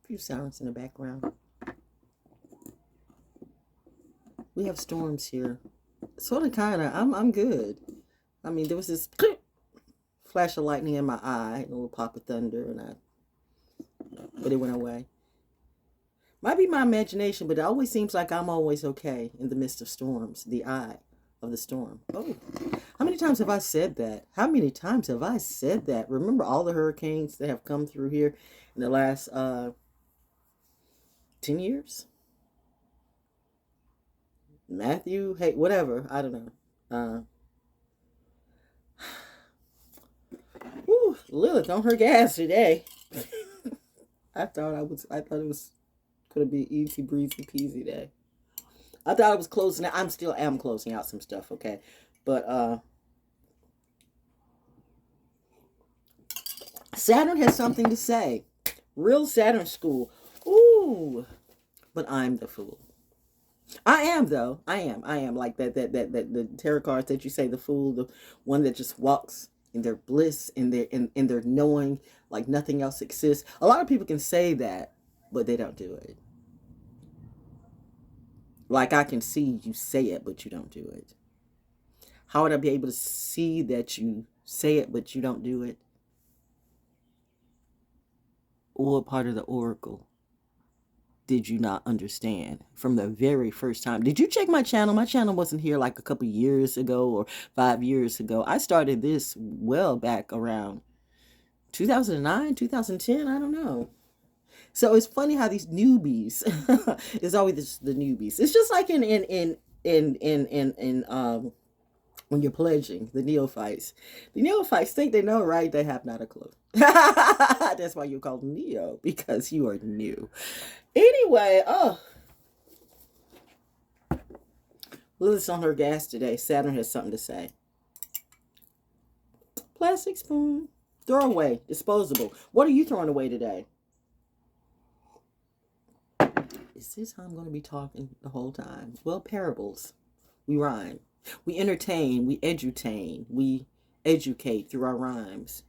few sounds in the background. We have storms here. Sort of, kind of. I'm good. I mean, there was this flash of lightning in my eye, a little pop of thunder, but it went away. Might be my imagination, but it always seems like I'm always okay in the midst of storms. The eye of the storm. Oh, how many times have I said that? How many times have I said that? Remember all the hurricanes that have come through here in the last 10 years? Matthew, hey, whatever. I don't know. Lilith on her gas today. I thought it was gonna be easy breezy peasy day. I thought I was closing out. I'm still am closing out some stuff, okay? But Saturn has something to say. Real Saturn school. Ooh. But I'm the fool. I am though. I am like that the tarot cards that you say, the fool, the one that just walks in their bliss, in their knowing, like nothing else exists. A lot of people can say that, but they don't do it. Like I can see you say it, but you don't do it. How would I be able to see that you say it, but you don't do it? What part of the oracle did you not understand from the very first time? Did you check my channel? My channel wasn't here like a couple years ago or 5 years ago. I started this well back around 2009, 2010. I don't know. So it's funny how these newbies, it's always the newbies. It's just like in when you're pledging, the neophytes. The neophytes think they know, right? They have not a clue. That's why you're called Neo, because you are new. Anyway, Lilith's on her gas today. Saturn has something to say. Plastic spoon. Throw away. Disposable. What are you throwing away today? Is this how I'm going to be talking the whole time? Well, parables. We rhyme. We entertain. We edutain. We educate through our rhymes.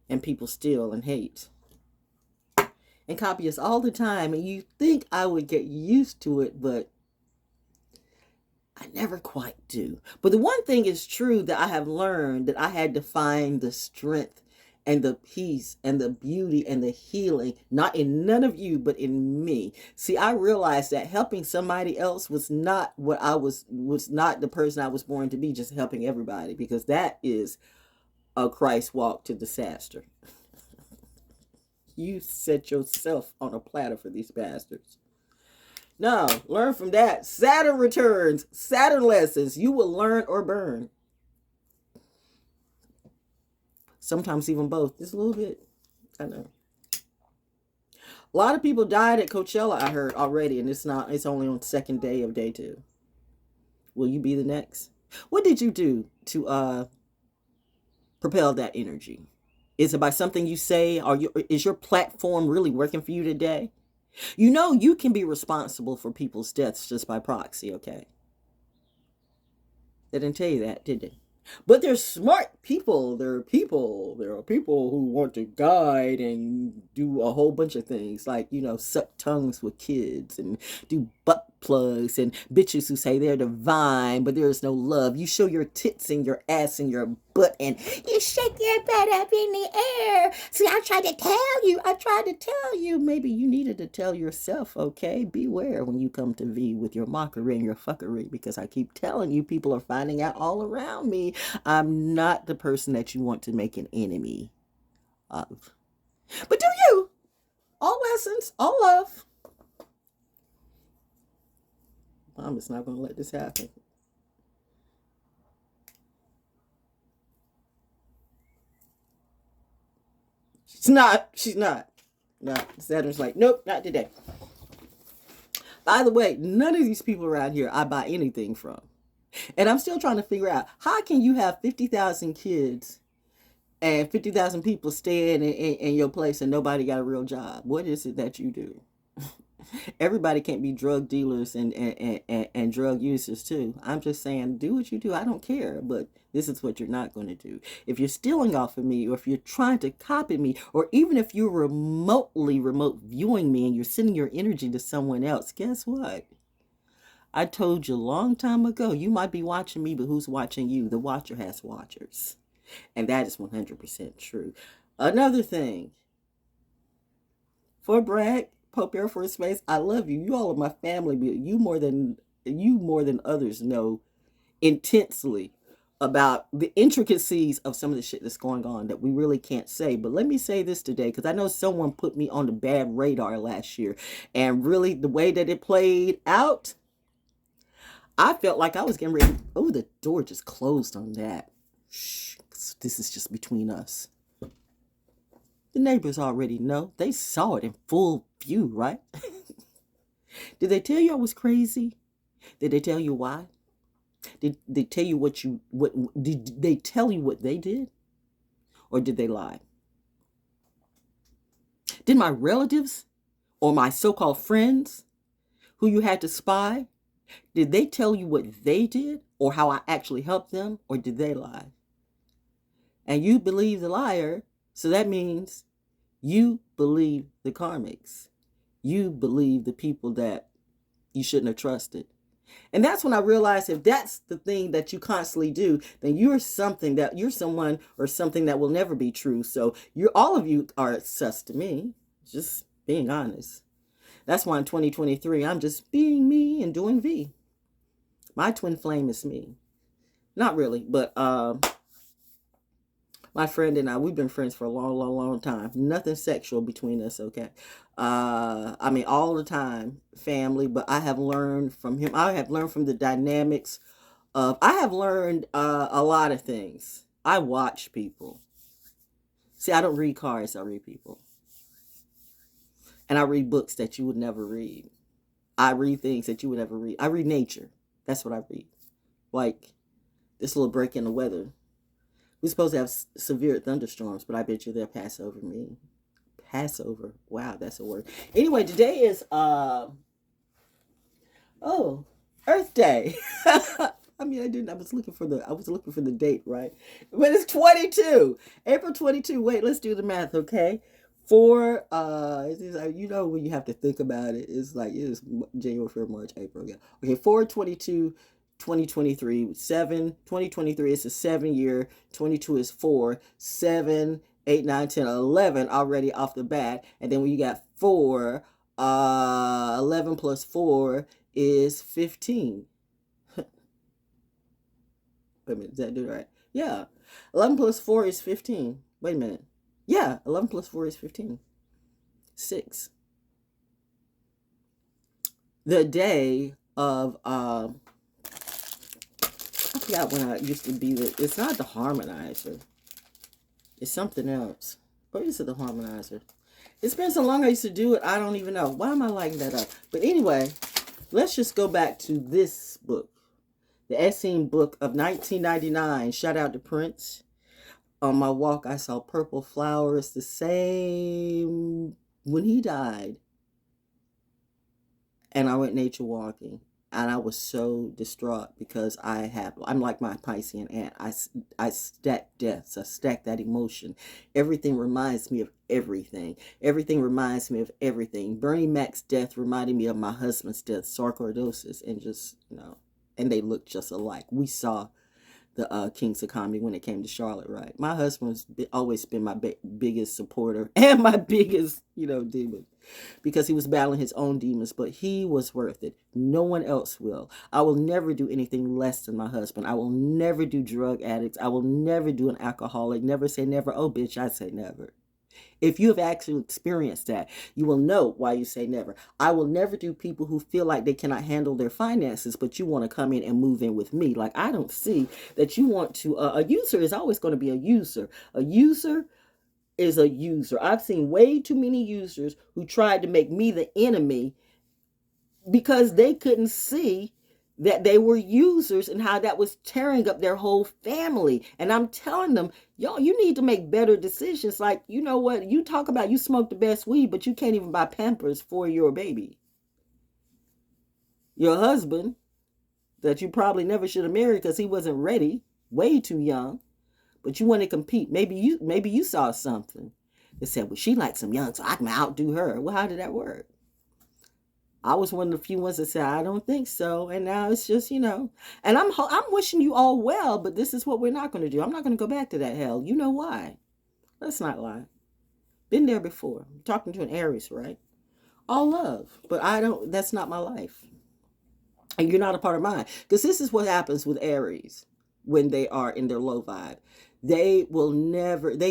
And people steal and hate and copy us all the time. And you think I would get used to it, but I never quite do. But the one thing is true that I have learned, that I had to find the strength and the peace and the beauty and the healing, not in none of you, but in me. See, I realized that helping somebody else was not what was not the person I was born to be, just helping everybody, because that is a Christ walk to disaster. You set yourself on a platter for these bastards. No, learn from that. Saturn returns. Saturn lessons. You will learn or burn. Sometimes even both. Just a little bit. I know. A lot of people died at Coachella, I heard already, and it's only on the second day of day 2. Will you be the next? What did you do to propel that energy? Is it by something you say? Is your platform really working for you today? You know you can be responsible for people's deaths just by proxy, okay? They didn't tell you that, did they? But they're smart people. There are people who want to guide and do a whole bunch of things, like, suck tongues with kids and do butt plugs, and bitches who say they're divine, but there is no love. You show your tits and your ass and your butt, and you shake your butt up in the air. See, I tried to tell you. Maybe you needed to tell yourself, okay? Beware when you come to V with your mockery and your fuckery, because I keep telling you, people are finding out all around me I'm not the person that you want to make an enemy of. But do you? All lessons, all love. I'm just not going to let this happen. She's not. No, Saturn's like, nope, not today. By the way, none of these people around here I buy anything from. And I'm still trying to figure out, how can you have 50,000 kids and 50,000 people staying in your place and nobody got a real job? What is it that you do? Everybody can't be drug dealers and drug users too. I'm just saying, do what you do. I don't care, but this is what you're not going to do. If you're stealing off of me, or if you're trying to copy me, or even if you're remote viewing me and you're sending your energy to someone else, guess what? I told you a long time ago, you might be watching me, but who's watching you? The watcher has watchers. And that is 100% true. Another thing, for Bragg, Pope Air Force Base, I love you. You all are my family, but you more than others know intensely about the intricacies of some of the shit that's going on that we really can't say. But let me say this today, because I know someone put me on the bad radar last year, and really the way that it played out, I felt like I was getting ready. Oh, the door just closed on that. Shh, this is just between us. The neighbors already know. They saw it in full view, right? Did they tell you I was crazy? Did they tell you why? Did they tell you what did they tell you what they did? Or did they lie? Did my relatives or my so-called friends who you had to spy, did they tell you what they did or how I actually helped them, or did they lie? And you believe the liar, so that means you believe the karmics. You believe the people that you shouldn't have trusted. And that's when I realized, if that's the thing that you constantly do, then you're someone or something that will never be true. So all of you are sus to me, just being honest. That's why in 2023, I'm just being me and doing V. My twin flame is me. Not really, but my friend and I, we've been friends for a long time. Nothing sexual between us, okay? I mean, all the time, family, but I have learned from him. I have learned from the dynamics of, I have learned a lot of things. I watch people. See, I don't read cards, I read people. And I read books that you would never read. I read things that you would never read. I read nature. That's what I read. Like this little break in the weather. We're supposed to have severe thunderstorms, but I bet you they'll pass over me. Passover. Wow, that's a word. Anyway, today is Earth Day. I mean, I was looking for the date, right? But it's 22. April 22. Wait, let's do the math, okay? You know, when you have to think about it, it's like, it is January, February, March, April. Yeah. Okay, 4/22, 2023. 2023 is a 7-year. 22 is 4. 7, 8, 9, 10, 11 already off the bat. And then when you got 4, 11 plus 4 is 15. Wait a minute, does that do it right? Yeah. 11 plus 4 is 15. Wait a minute. Yeah, 11 plus 4 is 15. 6. The day of, I forgot when I used to be it's not the harmonizer. It's something else. Or is it the harmonizer? It's been so long I used to do it, I don't even know. Why am I lighting that up? But anyway, let's just go back to this book. The Essene book of 1999. Shout out to Prince. On my walk, I saw purple flowers, the same when he died. And I went nature walking. And I was so distraught because I'm like my Piscean aunt. I stack deaths. I stack that emotion. Everything reminds me of everything. Everything reminds me of everything. Bernie Mac's death reminded me of my husband's death, sarcoidosis, and just, and they look just alike. We saw the Kings of Comedy when it came to Charlotte, right? My husband's always been my biggest supporter and my biggest, demon, because he was battling his own demons, but he was worth it. No one else will. I will never do anything less than my husband. I will never do drug addicts. I will never do an alcoholic. Never say never. Oh, bitch, I say never. If you have actually experienced that, you will know why you say never. I will never do people who feel like they cannot handle their finances, but you want to come in and move in with me. Like, I don't see that you want to. A user is always going to be a user. A user is a user. I've seen way too many users who tried to make me the enemy because they couldn't see that they were users and how that was tearing up their whole family. And I'm telling them, yo, you need to make better decisions. Like, you know what? You talk about you smoke the best weed, but you can't even buy Pampers for your baby. Your husband that you probably never should have married because he wasn't ready, way too young, but you want to compete. Maybe you saw something that said, well, she likes him young, so I can outdo her. Well, how did that work? I was one of the few ones that said, I don't think so. And now it's just, and I'm wishing you all well, but this is what we're not going to do. I'm not going to go back to that hell. You know why? Let's not lie. Been there before. I'm talking to an Aries, right? All love, but that's not my life. And you're not a part of mine. Because this is what happens with Aries when they are in their low vibe. They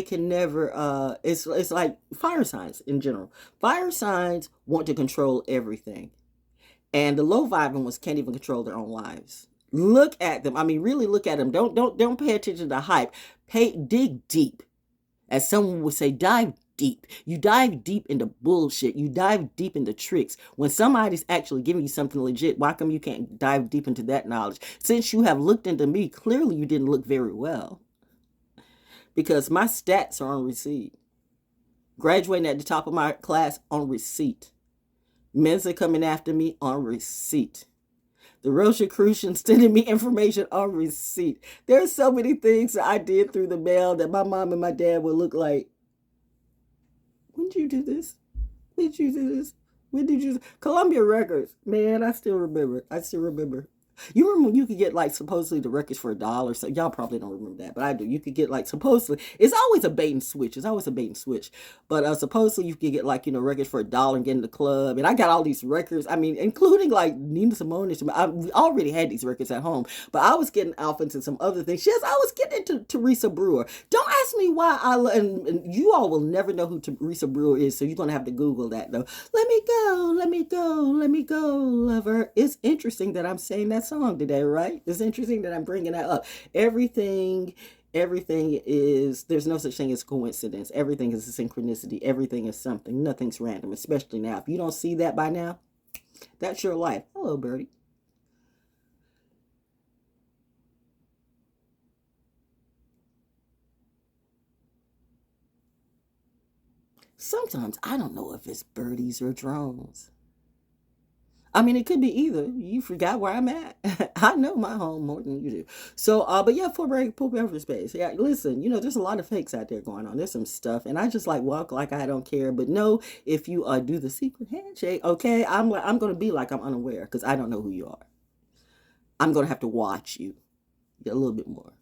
can never, it's like fire signs in general. Fire signs want to control everything. And the low vibing ones can't even control their own lives. Look at them. I mean, really look at them. Don't pay attention to the hype. Dig deep. As someone would say, dive deep. You dive deep into bullshit. You dive deep into tricks. When somebody's actually giving you something legit, why come you can't dive deep into that knowledge? Since you have looked into me, clearly you didn't look very well. Because my stats are on receipt. Graduating at the top of my class on receipt. Mensa coming after me on receipt. The Rosicrucian sending me information on receipt. There's so many things that I did through the mail that my mom and my dad would look like, when did you do this? When did you do this? When did you? Columbia Records. Man, I still remember. You remember when you could get like supposedly the records for $1? So y'all probably don't remember that, but I do. You could get like supposedly, it's always a bait and switch. But supposedly you could get like, records for $1 and get in the club. And I got all these records. I mean, including like Nina Simone. We already had these records at home, but I was getting off into some other things. Yes, I was getting into Teresa Brewer. Don't ask me why and you all will never know who Teresa Brewer is. So you're going to have to Google that though. Let me go, lover. It's interesting that I'm saying that song today, right? It's interesting that I'm bringing that up. Everything is, there's no such thing as coincidence. Everything is a synchronicity. Everything is something. Nothing's random, especially now. If you don't see that by now, that's your life. Hello, Birdie. Sometimes I don't know if it's birdies or drones. I mean, it could be either. You forgot where I'm at. I know my home more than you do. So, but yeah, for Beverly Space. Yeah, listen, there's a lot of fakes out there going on. There's some stuff. And I just like walk like I don't care. But no, if you do the secret handshake, okay, I'm going to be like I'm unaware because I don't know who you are. I'm going to have to watch you a little bit more.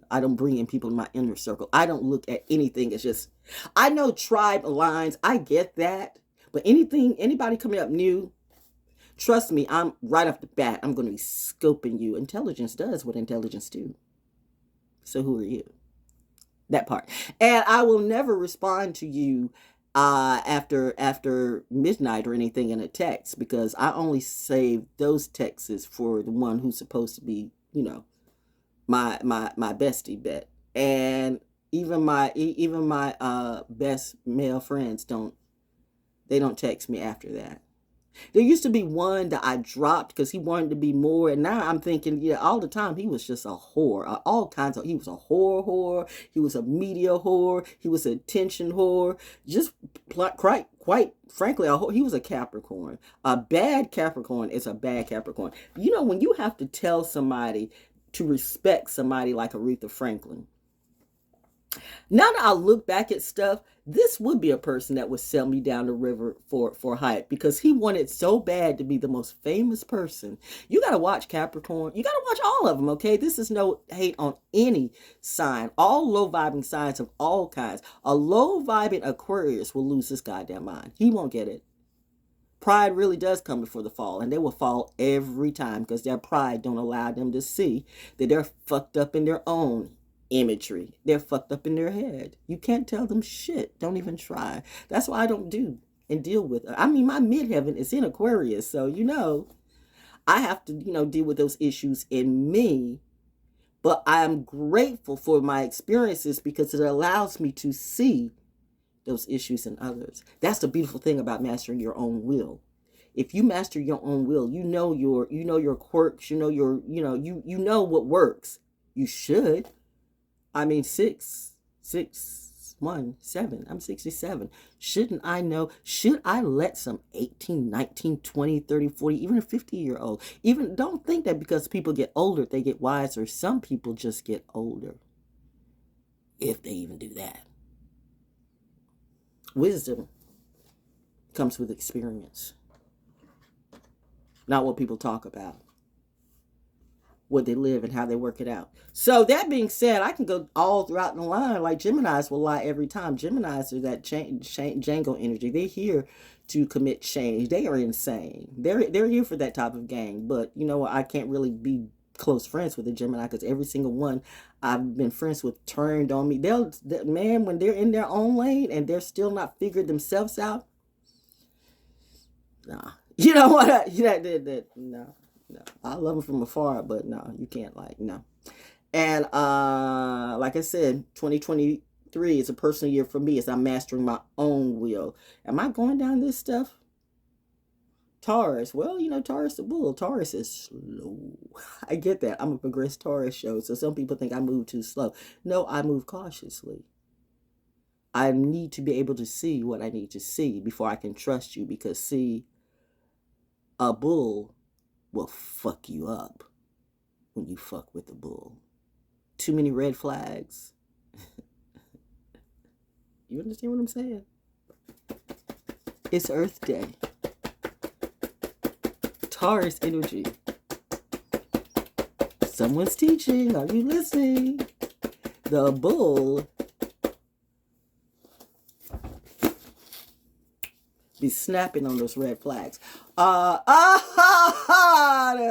I don't bring in people in my inner circle. I don't look at anything. It's just, I know tribe lines. I get that. But anybody coming up new, trust me, I'm right off the bat, I'm going to be scoping you. Intelligence does what intelligence do. So who are you? That part. And I will never respond to you after midnight or anything in a text because I only save those texts for the one who's supposed to be, my bestie bet. And even my best male friends don't text me after that. There used to be one that I dropped because he wanted to be more, and now I'm thinking, yeah, all the time he was just a whore. All kinds of, he was a whore, he was a media whore, he was an attention whore, just quite frankly, he was a Capricorn. A bad Capricorn is a bad Capricorn. When you have to tell somebody to respect somebody like Aretha Franklin, now that I look back at stuff, this would be a person that would sell me down the river for hype because he wanted so bad to be the most famous person. You got to watch Capricorn. You got to watch all of them, okay? This is no hate on any sign. All low vibing signs of all kinds. A low vibing Aquarius will lose his goddamn mind. He won't get it. Pride really does come before the fall, and they will fall every time because their pride don't allow them to see that they're fucked up in their own imagery. They're fucked up in their head. You can't tell them shit. Don't even try. That's why I don't do and deal with it. I mean, my midheaven is in Aquarius, so I have to deal with those issues in me. But I am grateful for my experiences because it allows me to see those issues in others. That's the beautiful thing about mastering your own will. If you master your own will, you know your quirks, you know what works. You should. I mean, six 7. I'm 67. Shouldn't I know? Should I let some 18, 19, 20, 30, 40, even a 50-year-old, even don't think that because people get older, they get wiser. Some people just get older, if they even do that. Wisdom comes with experience, not what people talk about, what they live and how they work it out. So that being said, I can go all throughout the line. Like Geminis will lie every time. Geminis are that Django energy. They're here to commit change. They are insane. They're here for that type of game. But you know what? I can't really be close friends with a Gemini because every single one I've been friends with turned on me. Man, when they're in their own lane and they're still not figured themselves out, nah. You know what? No. No, I love them from afar, but no, you can't no. And like I said, 2023 is a personal year for me as I'm mastering my own will. Am I going down this stuff? Taurus. Well, Taurus the bull. Taurus is slow. I get that. I'm a progressed Taurus show, so some people think I move too slow. No, I move cautiously. I need to be able to see what I need to see before I can trust you, because see, a bull will fuck you up when you fuck with the bull. Too many red flags. You understand what I'm saying? It's Earth Day. Taurus energy. Someone's teaching. Are you listening? The bull be snapping on those red flags. The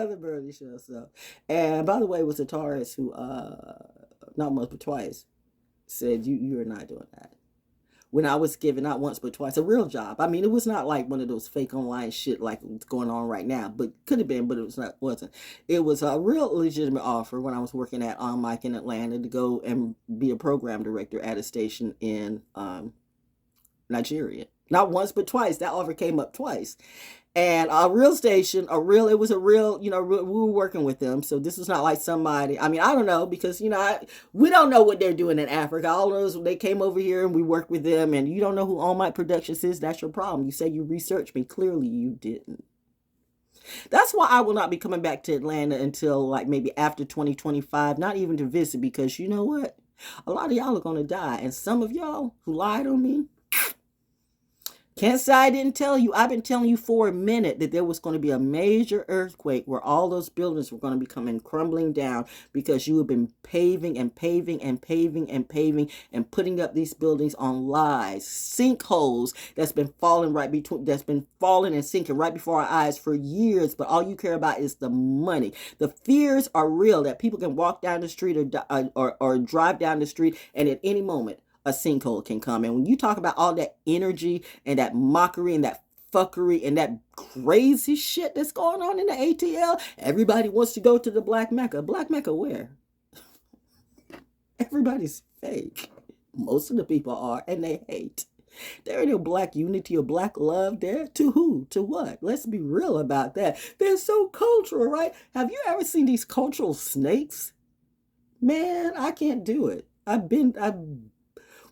other birdie shows up. And by the way, it was a Taurus who, not once but twice, said, you're not doing that. When I was given, not once but twice, a real job. I mean, it was not like one of those fake online shit like what's going on right now, but could have been, but wasn't. It was a real legitimate offer when I was working at On Mic in Atlanta to go and be a program director at a station in Nigeria. Not once, but twice. That offer came up twice. And a real station, it was a real, we were working with them. So this was not like somebody, I mean, I don't know, because, we don't know what they're doing in Africa. All those, they came over here and we worked with them, and you don't know who All Mic Productions is. That's your problem. You say you researched me. Clearly you didn't. That's why I will not be coming back to Atlanta until like maybe after 2025, not even to visit, because you know what? A lot of y'all are going to die. And some of y'all who lied on me, can't say I didn't tell you. I've been telling you for a minute that there was going to be a major earthquake where all those buildings were going to be coming crumbling down, because you have been paving and paving and paving and paving and putting up these buildings on lies, sinkholes that's been falling and sinking right before our eyes for years. But all you care about is the money. The fears are real that people can walk down the street or drive down the street, and at any moment a sinkhole can come. And when you talk about all that energy and that mockery and that fuckery and that crazy shit that's going on in the ATL, everybody wants to go to the Black Mecca. Black Mecca where? Everybody's fake. Most of the people are, and they hate. There ain't no black unity or black love there. To who? To what? Let's be real about that. They're so cultural, right? Have you ever seen these cultural snakes? Man, I can't do it. I've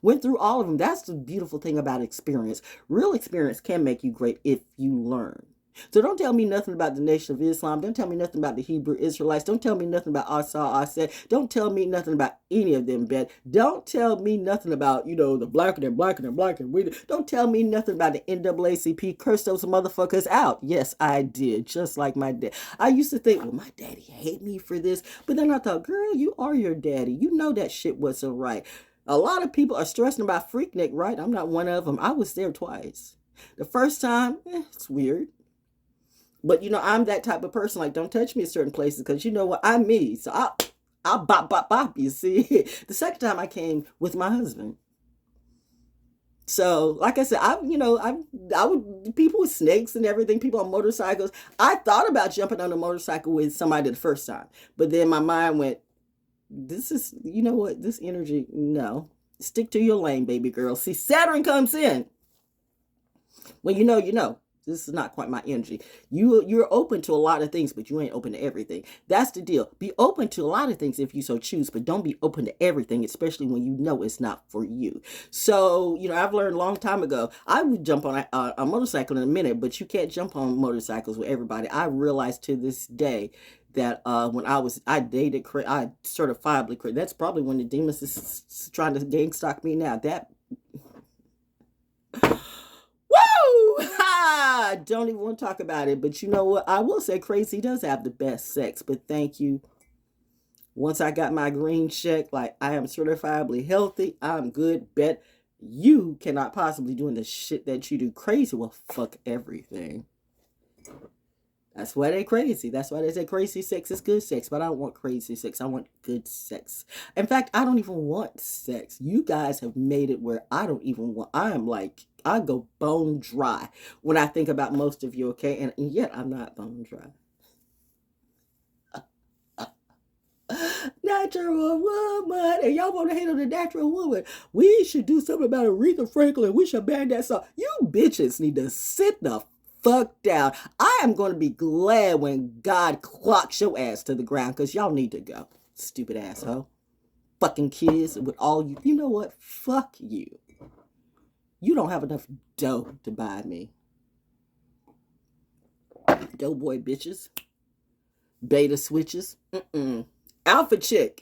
went through all of them. That's the beautiful thing about experience. Real experience can make you great if you learn. So don't tell me nothing about the Nation of Islam. Don't tell me nothing about the Hebrew Israelites. Don't tell me nothing about Asa. Don't tell me nothing about any of them, Ben. Don't tell me nothing about, the black and black and black and we. Don't tell me nothing about the NAACP. Curse those motherfuckers out. Yes, I did. Just like my dad. I used to think, well, my daddy hate me for this. But then I thought, girl, you are your daddy. You know that shit wasn't right. A lot of people are stressing about Freaknik, right? I'm not one of them. I was there twice. The first time, it's weird. But, I'm that type of person. Like, don't touch me in certain places because you know what? I'm me. So I'll bop, you see. The second time I came with my husband. So, like I said, I would, people with snakes and everything, people on motorcycles. I thought about jumping on a motorcycle with somebody the first time. But then my mind went, this is, this energy, no. Stick to your lane, baby girl. See, Saturn comes in. When you know. This is not quite my energy. You're open to a lot of things, but you ain't open to everything. That's the deal. Be open to a lot of things if you so choose, but don't be open to everything, especially when you know it's not for you. So, I've learned a long time ago, I would jump on a motorcycle in a minute, but you can't jump on motorcycles with everybody. I realized to this day that when I dated, I certifiably crazy. That's probably when the demons is trying to gang stalk me now. That, woo! Ha! Don't even want to talk about it. But you know what? I will say crazy does have the best sex. But thank you. Once I got my green check, like I am certifiably healthy, I'm good. Bet you cannot possibly doing the shit that you do. Crazy will fuck everything. That's why they're crazy. That's why they say crazy sex is good sex. But I don't want crazy sex. I want good sex. In fact, I don't even want sex. You guys have made it where I don't even want. I go bone dry when I think about most of you, okay? And yet I'm not bone dry. Natural woman. And y'all want to hate on the natural woman. We should do something about Aretha Franklin. We should ban that song. You bitches need to sit the fuck down. I am going to be glad when God clocks your ass to the ground because y'all need to go. Stupid asshole. Fucking kids with all you. You know what? Fuck you. You don't have enough dough to buy me. Doughboy bitches. Beta switches. Alpha chick.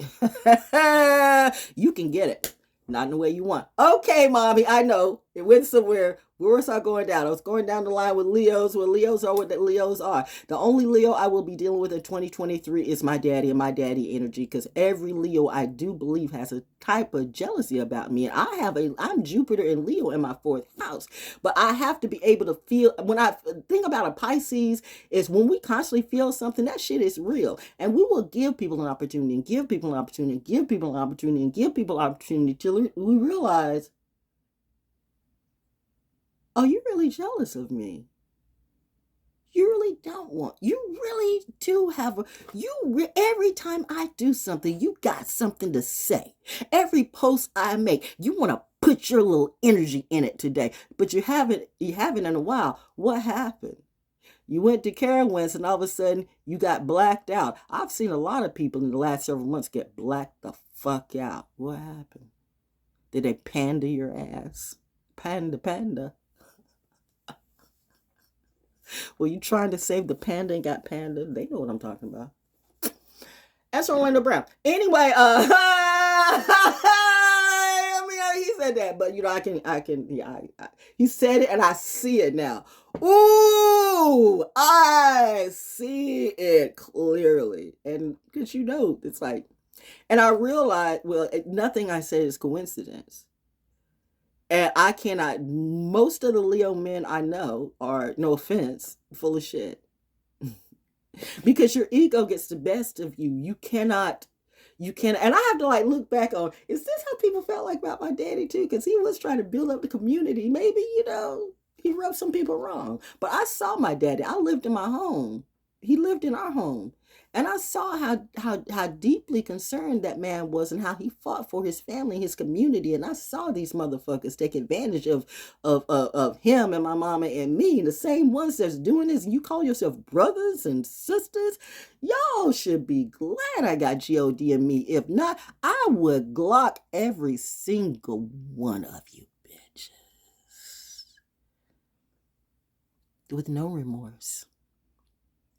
You can get it. Not in the way you want. Okay, mommy, I know. It went somewhere. Where was I going down? I was going down the line with Leos, where Leos are what the Leos are. The only Leo I will be dealing with in 2023 is my daddy and my daddy energy, because every Leo I do believe has a type of jealousy about me. And I'm Jupiter and Leo in my fourth house. But I have to be able to feel, when I think about a Pisces, is when we constantly feel something, that shit is real. And we will give people an opportunity and give people an opportunity and give people an opportunity and give people an opportunity till we realize, oh, you're really jealous of me. You really don't want. You really do have every time I do something, you got something to say. Every post I make, you want to put your little energy in it today, but you haven't in a while. What happened? You went to Carowinds and all of a sudden you got blacked out. I've seen a lot of people in the last several months get blacked the fuck out. What happened? Did they panda your ass? Panda. Were you trying to save the panda and got panda? They know what I'm talking about. That's Orlando Brown. Anyway, I mean, he said that, but he said it and I see it now. Ooh, I see it clearly. And because it's like, and I realize, well, nothing I say is coincidence. And I cannot, most of the Leo men I know are, no offense, full of shit. Because your ego gets the best of you. You can, and I have to look back on, is this how people felt like about my daddy too? Because he was trying to build up the community. Maybe, he rubbed some people wrong. But I saw my daddy. I lived in my home. He lived in our home. And I saw how deeply concerned that man was and how he fought for his family, his community. And I saw these motherfuckers take advantage of him and my mama and me. The same ones that's doing this. And you call yourself brothers and sisters. Y'all should be glad I got G.O.D. in me. If not, I would Glock every single one of you bitches. With no remorse.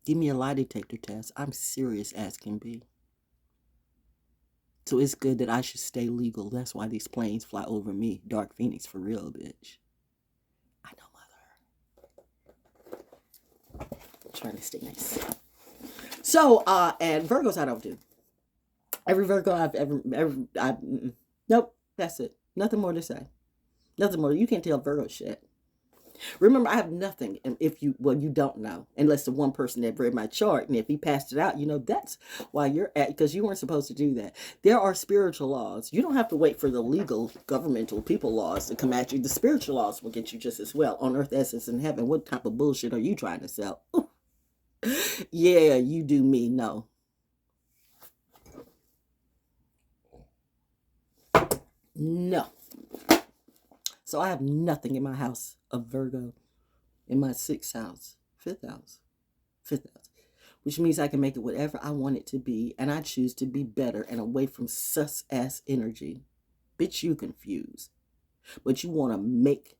Give me a lie detector test. I'm serious as can be. So it's good that I should stay legal. That's why these planes fly over me. Dark Phoenix for real, bitch. I know, mother. I'm trying to stay nice. So, and Virgos I don't do. Every Virgo nope, that's it. Nothing more to say. Nothing more. You can't tell Virgo shit. Remember, I have nothing. And you don't know, unless the one person that read my chart, and if he passed it out, that's why you're at, because you weren't supposed to do that. There are spiritual laws. You don't have to wait for the legal governmental people laws to come at you. The spiritual laws will get you just as well. On earth as it's in heaven. What type of bullshit are you trying to sell? Yeah, you do me. No. No. So I have nothing in my house of Virgo. in my 6th house, 5th house, which means I can make it whatever I want it to be, and I choose to be better and away from sus-ass energy. Bitch, you confused. But you want to make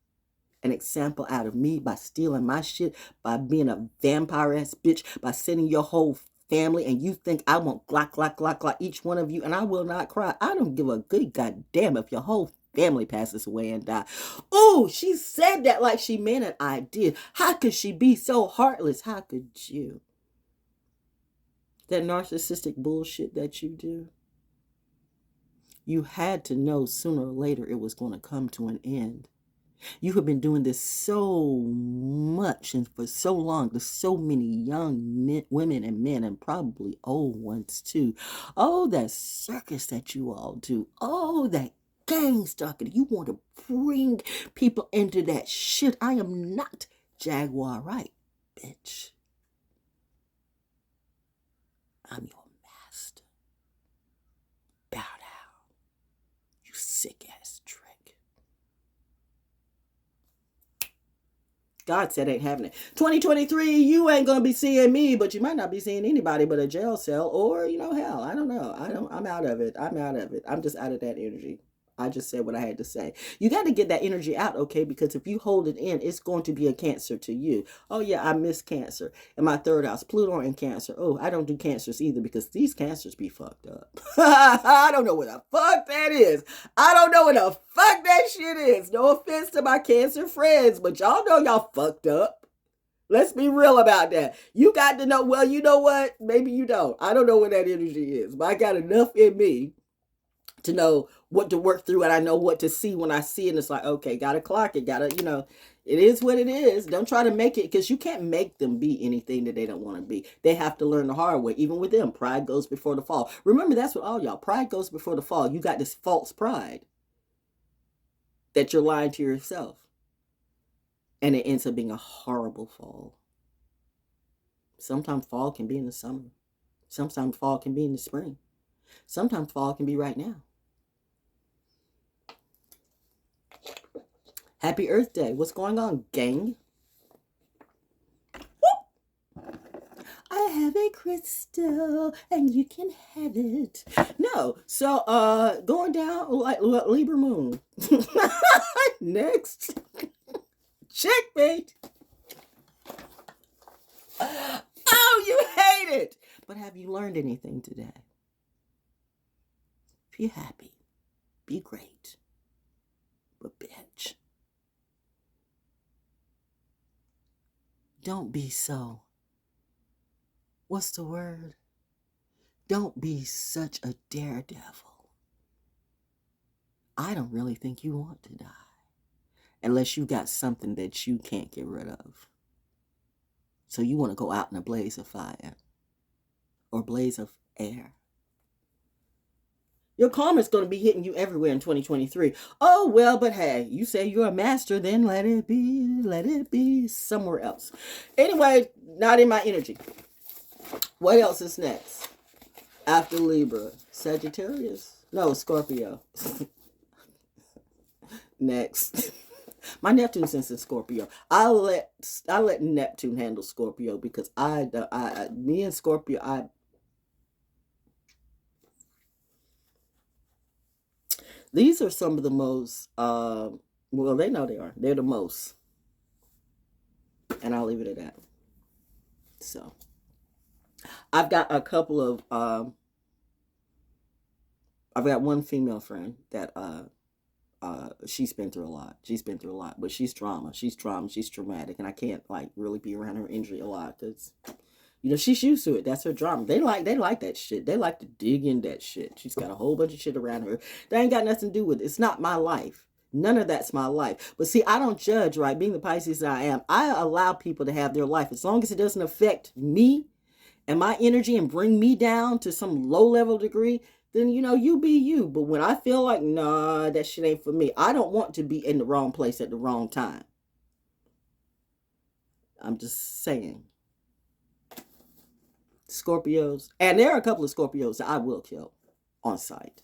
an example out of me by stealing my shit, by being a vampire-ass bitch, by sending your whole family, and you think I want glock, glock, glock, glock, each one of you, and I will not cry. I don't give a good goddamn if your whole family passes away and die. Oh, she said that like she meant it. I did. How could she be so heartless? How could you? That narcissistic bullshit that you do, you had to know sooner or later it was going to come to an end. You have been doing this so much and for so long to so many young men, women and men, and probably old ones too. Oh, that circus that you all do. Oh, that gang stalking. You want to bring people into that shit. I am not Jaguar Right, bitch. I'm your master. Bow down, you sick ass trick. God said ain't happening. 2023, you ain't gonna be seeing me, but you might not be seeing anybody but a jail cell or, hell. I don't know. I'm out of it. I'm just out of that energy. I just said what I had to say. You got to get that energy out, okay? Because if you hold it in, it's going to be a cancer to you. Oh, yeah, I miss Cancer. In my 3rd house, Pluto and Cancer. Oh, I don't do cancers either because these cancers be fucked up. I don't know what the fuck that is. I don't know what the fuck that shit is. No offense to my Cancer friends, but y'all know y'all fucked up. Let's be real about that. You got to know, well, you know what? Maybe you don't. I don't know what that energy is, but I got enough in me to know what to work through, and I know what to see when I see it. And it's like, okay, gotta clock it, it is what it is. Don't try to make it, because you can't make them be anything that they don't want to be. They have to learn the hard way. Even with them, pride goes before the fall. Remember, that's what all y'all, pride goes before the fall. You got this false pride that you're lying to yourself, and it ends up being a horrible fall. Sometimes fall can be in the summer. Sometimes fall can be in the spring. Sometimes fall can be right now. Happy Earth Day. What's going on, gang? Woo! I have a crystal and you can have it. No. So, going down like Libra moon. Next. Checkmate. Oh, you hate it. But have you learned anything today? Be happy. Be great. But bitch, don't be so, what's the word? Don't be such a daredevil. I don't really think you want to die. Unless you got something that you can't get rid of. So you want to go out in a blaze of fire. Or blaze of air. Your karma's going to be hitting you everywhere in 2023. Oh, well, but hey, you say you're a master, then let it be somewhere else. Anyway, not in my energy. What else is next? After Libra, Sagittarius? No, Scorpio. Next. My Neptune's in Scorpio. I let Neptune handle Scorpio because me and Scorpio, these are some of the most, well, they know they are. They're the most. And I'll leave it at that. So, I've got a couple of, I've got one female friend that, she's been through a lot. But she's trauma. She's traumatic. And I can't, really be around her injury a lot because, she's used to it. That's her drama. They like that shit. They like to dig in that shit. She's got a whole bunch of shit around her. That ain't got nothing to do with it. It's not my life. None of that's my life. But see, I don't judge, right? Being the Pisces that I am, I allow people to have their life. As long as it doesn't affect me and my energy and bring me down to some low-level degree, then, you be you. But when I feel like, nah, that shit ain't for me, I don't want to be in the wrong place at the wrong time. I'm just saying. Scorpios, and there are a couple of Scorpios that I will kill on sight,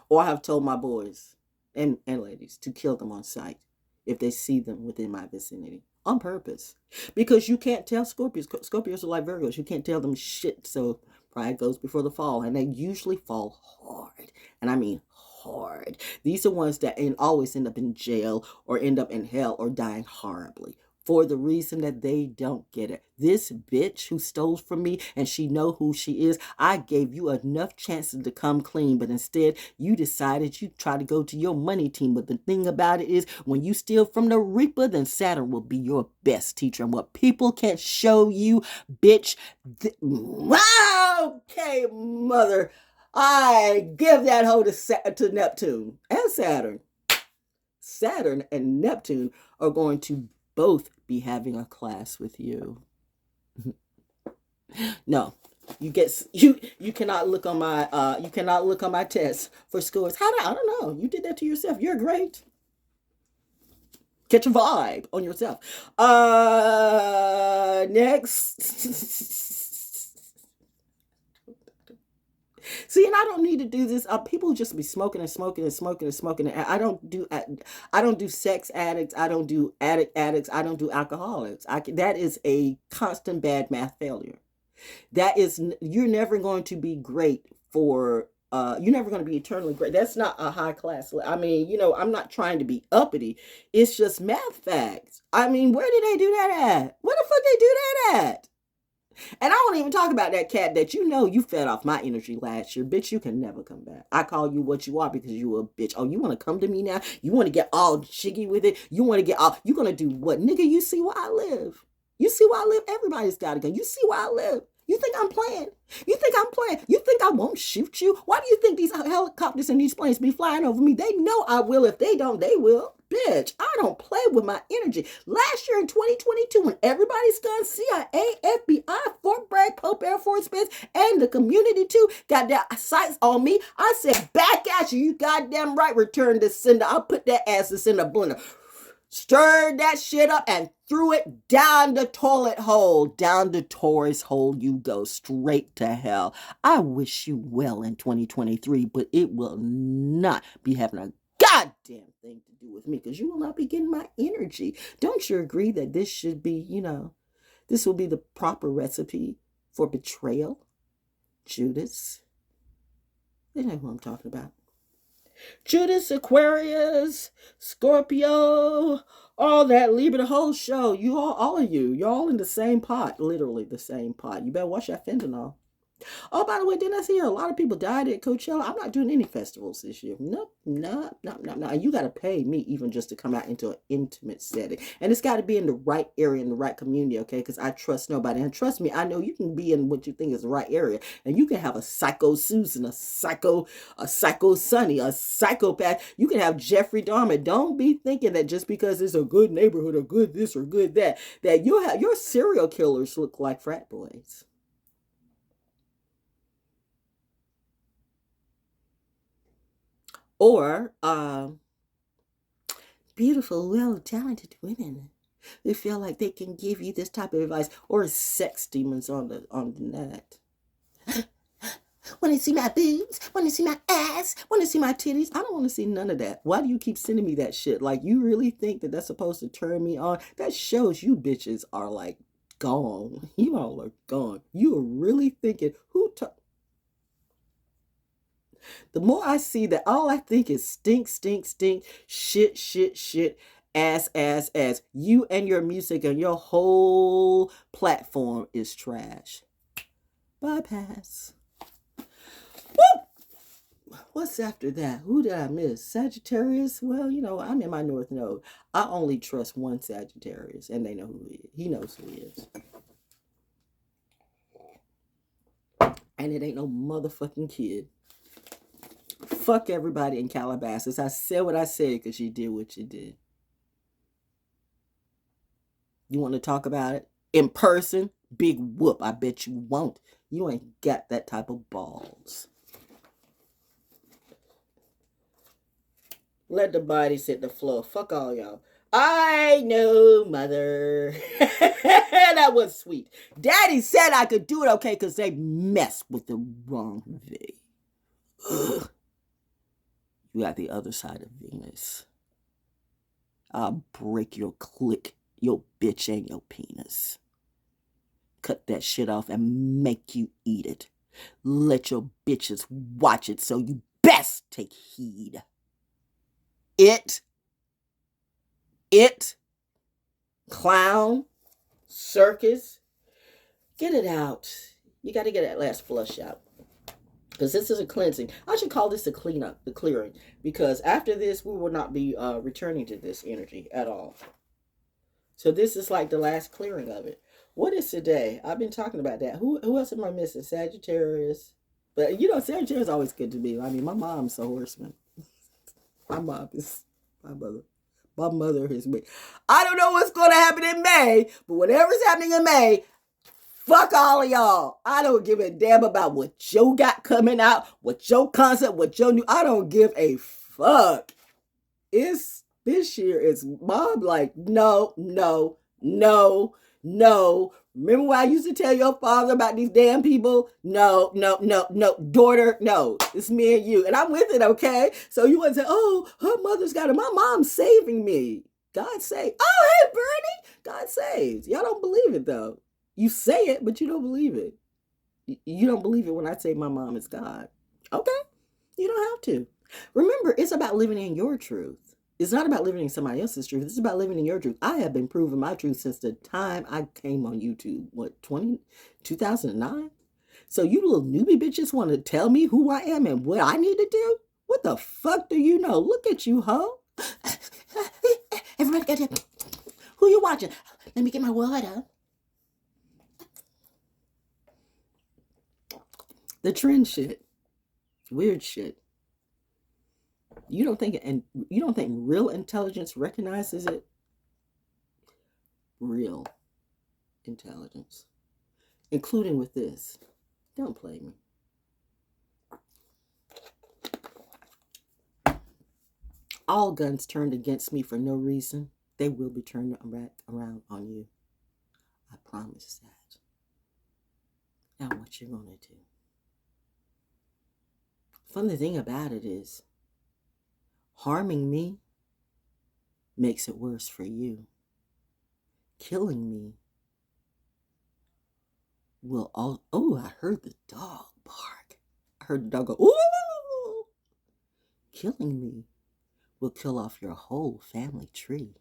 or I have told my boys and ladies to kill them on sight if they see them within my vicinity. on purpose. Because you can't tell Scorpios. Scorpios are like Virgos. You can't tell them shit. So pride goes before the fall. And they usually fall hard. And I mean hard. These are ones that always end up in jail or end up in hell or dying horribly. For the reason that they don't get it. This bitch who stole from me and she know who she is, I gave you enough chances to come clean, but instead you decided you try to go to your money team. But the thing about it is, when you steal from the Reaper, then Saturn will be your best teacher. And what people can't show you, bitch, okay, mother, I give that hoe to Neptune and Saturn. Saturn and Neptune are going to both be having a class with you. No, you cannot look on my test for scores. I don't know. You did that to yourself. You're great. Catch a vibe on yourself. Next. See, and I don't need to do this. People just be smoking and smoking and smoking and smoking. And I don't do sex addicts. I don't do addicts. I don't do alcoholics. That is a constant bad math failure. You're never going to be great for. You're never going to be eternally great. That's not a high class. I mean, I'm not trying to be uppity. It's just math facts. I mean, where did they do that at? Where the fuck they do that at? And I won't even talk about that cat that you fed off my energy last year. Bitch, you can never come back. I call you what you are because you a bitch. Oh, you want to come to me now? You want to get all jiggy with it? You want to get all... You going to do what? Nigga, you see where I live. You see where I live? Everybody's got a gun. You see where I live? You think I'm playing? You think I'm playing? You think I won't shoot you? Why do you think these helicopters and these planes be flying over me? They know I will. If they don't, they will. Bitch, I don't play with my energy. Last year in 2022, when everybody's gun, CIA, FBI, Fort Bragg, Pope Air Force Base, and the community too got their sights on me, I said, back at you. You goddamn right, return to sender. I'll put that ass in the blender. Stirred that shit up and threw it down the toilet hole. Down the Taurus hole you go, straight to hell. I wish you well in 2023, but it will not be having a goddamn thing to do with me because you will not be getting my energy. Don't you agree that this should be, this will be the proper recipe for betrayal? Judas. You know who I'm talking about. Judas, Aquarius, Scorpio, all that, Libra, the whole show. All of you, you're all in the same pot, literally the same pot. You better watch that fentanyl. Oh, by the way, didn't I see a lot of people died at Coachella? I'm not doing any festivals this year. Nope. You got to pay me even just to come out into an intimate setting. And it's got to be in the right area, in the right community, okay? Because I trust nobody. And trust me, I know you can be in what you think is the right area. And you can have a psycho Susan, a psycho Sonny, a psychopath. You can have Jeffrey Dahmer. Don't be thinking that just because it's a good neighborhood or good this or good that you'll have your serial killers look like frat boys. Or beautiful, well-talented women who feel like they can give you this type of advice, or sex demons on the net. Want to see my boobs? Want to see my ass? Want to see my titties? I don't want to see none of that. Why do you keep sending me that shit? Like, you really think that that's supposed to turn me on? That shows you bitches are like gone. You all are gone. You are really thinking, the more I see that, all I think is stink, shit, ass. You and your music and your whole platform is trash. Bypass. Woo! What's after that? Who did I miss? Sagittarius? Well, I'm in my North Node. I only trust one Sagittarius, and they know who he is. He knows who he is. And it ain't no motherfucking kid. Fuck everybody in Calabasas. I said what I said because you did what you did. You want to talk about it? In person? Big whoop. I bet you won't. You ain't got that type of balls. Let the bodies hit the floor. Fuck all y'all. I know, mother. That was sweet. Daddy said I could do it okay because they messed with the wrong thing. Ugh. You got the other side of Venus. I'll break your click Your bitch ain't your penis. Cut that shit off and make you eat it. Let your bitches watch it, so you best take heed. It, clown, circus, get it out. You got to get that last flush out. Because this is a cleansing. I should call this a cleanup, the clearing. Because after this, we will not be returning to this energy at all. So this is like the last clearing of it. What is today? I've been talking about that. Who else am I missing? Sagittarius. But you know, Sagittarius is always good to me. I mean, my mom's a horseman. My mom is my mother. My mother is me. I don't know what's going to happen in May, but whatever's happening in May, fuck all of y'all. I don't give a damn about what Joe got coming out, what your concept, what your new. I don't give a fuck. This year is mom like, no. Remember when I used to tell your father about these damn people? No. Daughter, no. It's me and you. And I'm with it, okay? So you wouldn't say, oh, her mother's got it. My mom's saving me. God save. Oh, hey, Bernie. God saves. Y'all don't believe it, though. You say it, but you don't believe it. You don't believe it when I say my mom is God. Okay? You don't have to. Remember, it's about living in your truth. It's not about living in somebody else's truth. It's about living in your truth. I have been proving my truth since the time I came on YouTube. What, 2009? So you little newbie bitches want to tell me who I am and what I need to do? What the fuck do you know? Look at you, ho. Everybody got to... Who you watching? Let me get my water. The trend shit. Weird shit. You don't think real intelligence recognizes it? Real intelligence. Including with this. Don't play me. All guns turned against me for no reason, they will be turned around on you. I promise that. Now what you're going to do. Funny thing about it is, harming me makes it worse for you. Killing me will all... Oh, I heard the dog bark. I heard the dog go, ooh! Killing me will kill off your whole family tree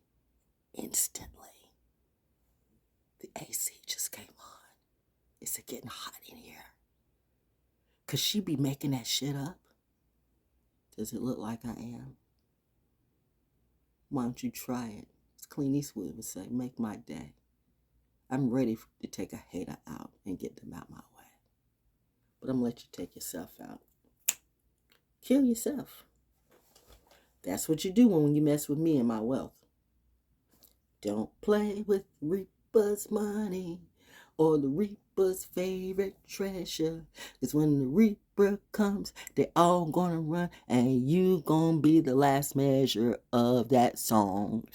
instantly. The AC just came on. Is it getting hot in here? Could she be making that shit up? Does it look like I am? Why don't you try it? As Clint Eastwood would say, make my day. I'm ready to take a hater out and get them out my way. But I'm going to let you take yourself out. Kill yourself. That's what you do when you mess with me and my wealth. Don't play with Reaper's money or the Reaper's favorite treasure. Because when the Reaper comes, they all gonna run, and you gonna be the last measure of that song.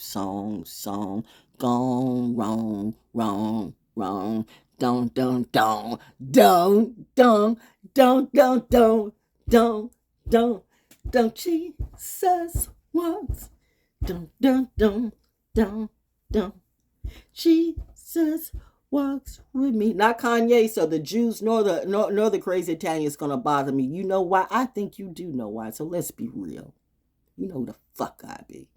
Gone wrong. Don't Jesus walks. Don't Jesus walks with me. Not Kanye, so the Jews nor the crazy Italians gonna bother me. You know why? I think you do know why. So let's be real. You know who the fuck I be.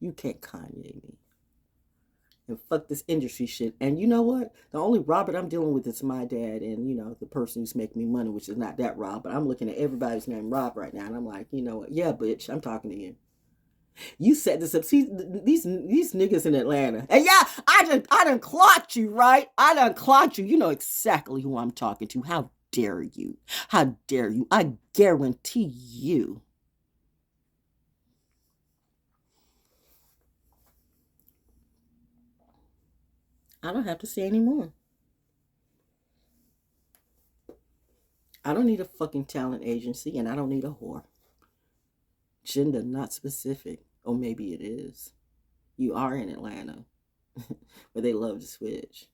You can't Kanye me. And fuck this industry shit. And you know what? The only Robert I'm dealing with is my dad and, you know, the person who's making me money, which is not that Rob. But I'm looking at everybody's named Rob right now. And I'm like, you know what? Yeah, bitch, I'm talking to you. You set this up. See, these niggas in Atlanta. And yeah, I done clocked you, right? I done clocked you. You know exactly who I'm talking to. How dare you? How dare you? I guarantee you. I don't have to say anymore. I don't need a fucking talent agency, and I don't need a whore. Gender not specific. Or maybe it is. You are in Atlanta, where they love to switch.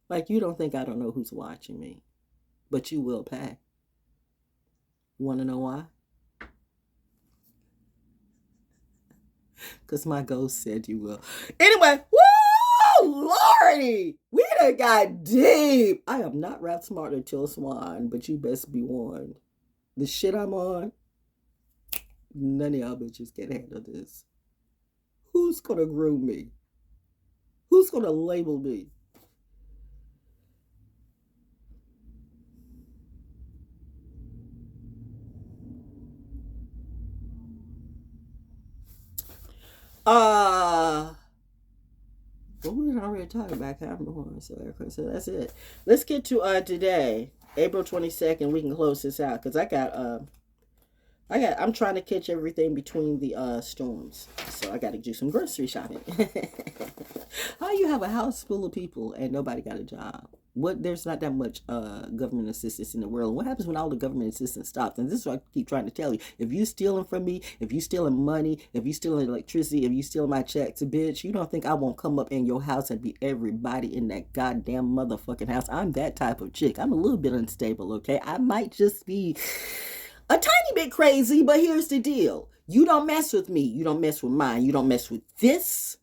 Like, you don't think I don't know who's watching me, but you will pay. Want to know why? Because my ghost said you will. Anyway, woo! Lordy! We done got deep. I am not rap smart until Swan, but you best be warned. The shit I'm on, none of y'all bitches can handle this. Who's gonna groom me? Who's gonna label me? Well, we were already talking about camera horn, so that's it. Let's get to today, April 22nd. We can close this out because I'm trying to catch everything between the storms, so I got to do some grocery shopping. How you have a house full of people and nobody got a job? What? There's not that much government assistance in the world. What happens when all the government assistance stops? And this is what I keep trying to tell you. If you stealing from me, if you stealing money, if you stealing electricity, if you stealing my checks, bitch, you don't think I won't come up in your house and be everybody in that goddamn motherfucking house? I'm that type of chick. I'm a little bit unstable, okay? I might just be a tiny bit crazy, but here's the deal. You don't mess with me. You don't mess with mine. You don't mess with this.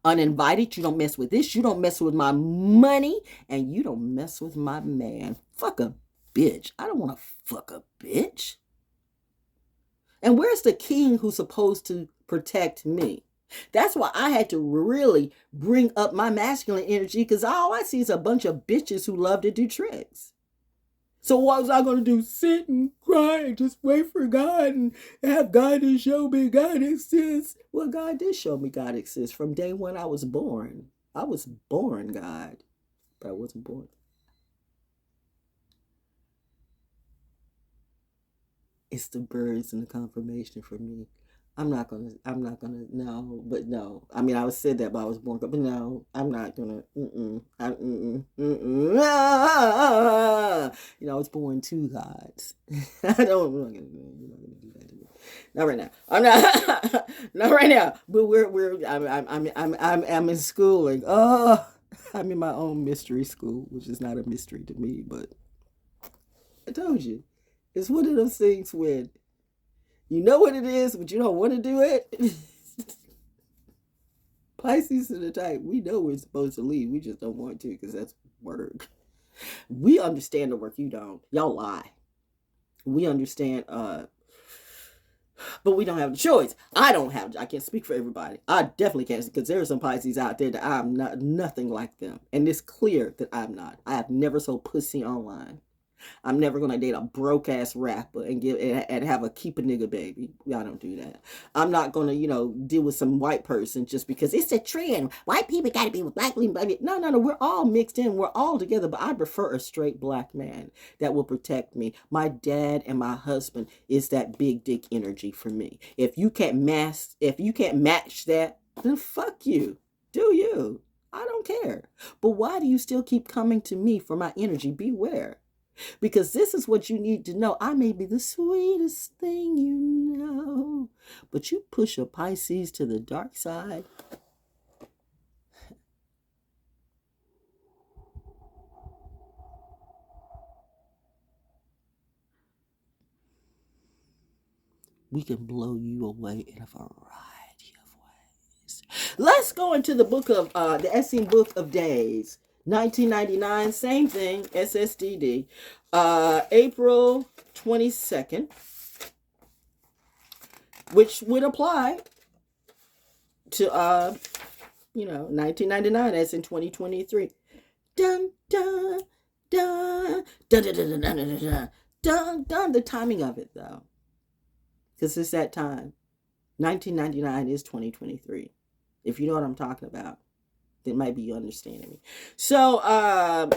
Uninvited. You don't mess with this. You don't mess with my money. And you don't mess with my man. Fuck a bitch. I don't want to fuck a bitch. And where's the king who's supposed to protect me? That's why I had to really bring up my masculine energy, because all I see is a bunch of bitches who love to do tricks. So what was I going to do? Sit and cry and just wait for God and have God to show me God exists? Well, God did show me God exists from day one I was born. I was born God, but I wasn't born. It's the birds and the confirmation for me. No, but no. I mean, I was said that, but I was born, but no, I'm not gonna, You know, I was born two gods. I don't, you're not gonna do that to me. Not right now. I'm not, not right now, but I'm in schooling. Oh, I'm in my own mystery school, which is not a mystery to me, but I told you, it's one of those things when you know what it is, but you don't want to do it. Pisces are the type, we know we're supposed to leave. We just don't want to because that's work. We understand the work, you don't. Y'all lie. We understand, but we don't have the choice. I can't speak for everybody. I definitely can't, because there are some Pisces out there that I'm not nothing like them. And it's clear that I'm not. I have never sold pussy online. I'm never gonna date a broke ass rapper and have a keep a nigga baby. Y'all don't do that. I'm not gonna, deal with some white person just because it's a trend. White people gotta be with black people. No, no, no. We're all mixed in. We're all together. But I prefer a straight black man that will protect me. My dad and my husband is that big dick energy for me. If you can't match that, then fuck you. Do you? I don't care. But why do you still keep coming to me for my energy? Beware. Because this is what you need to know. I may be the sweetest thing you know, but you push a Pisces to the dark side. We can blow you away in a variety of ways. Let's go into the book of the Essene Book of Days. 1999, same thing, SSDD. April 22nd, which would apply to 1999 as in 2023. Dun dun dun dun dun dun dun dun dun dun dun. The timing of it though, because it's that time. 1999 is 2023. If you know what I'm talking about, then might be you understanding me. So how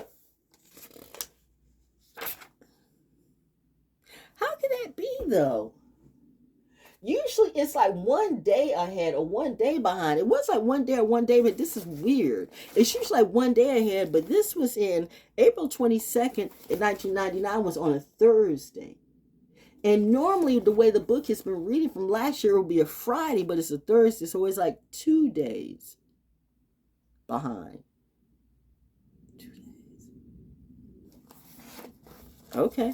can that be though? Usually it's like one day ahead or one day behind. It was like one day or one day, but this is weird. It's usually like one day ahead, but this was in April 22nd in 1999 was on a Thursday. And normally the way the book has been reading from last year will be a Friday, but it's a Thursday, so it's like 2 days behind. 2 days. Okay.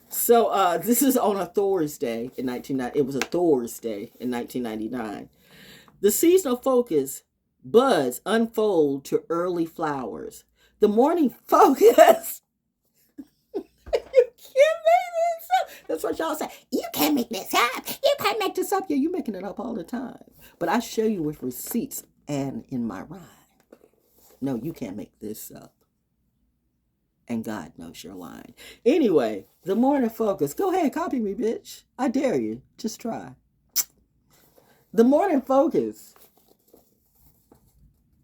So this is on a Thursday in 1990. It was a Thursday in 1999. The seasonal focus buds unfold to early flowers. The morning focus. You can't make this up. That's what y'all say. You can't make this up. You can't make this up. Yeah, you making it up all the time. But I show you with receipts and in my rhyme. No, you can't make this up. And God knows you're lying. Anyway, the morning focus. Go ahead, copy me, bitch. I dare you. Just try. The morning focus.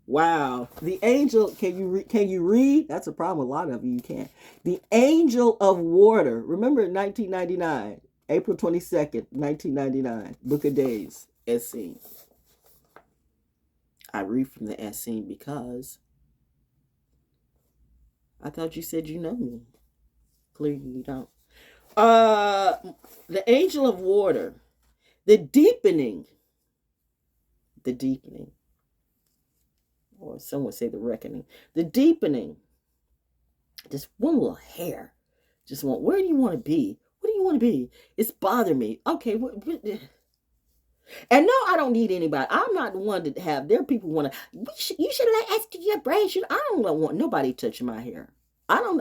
Wow. The angel, can you read? That's a problem with a lot of you can't. The angel of water. Remember 1999, April 22nd, 1999, Book of Days, Essene. I read from the Essene because I thought you said you know me. Clearly you don't. The angel of water. The deepening. Or some would say the reckoning. The deepening. Just one little hair. Just want, where do you want to be? What do you want to be? It's bothering me. Okay. And no, I don't need anybody. I'm not the one to have, there are people want to, you should let us do your braids. I don't want nobody touching my hair. I don't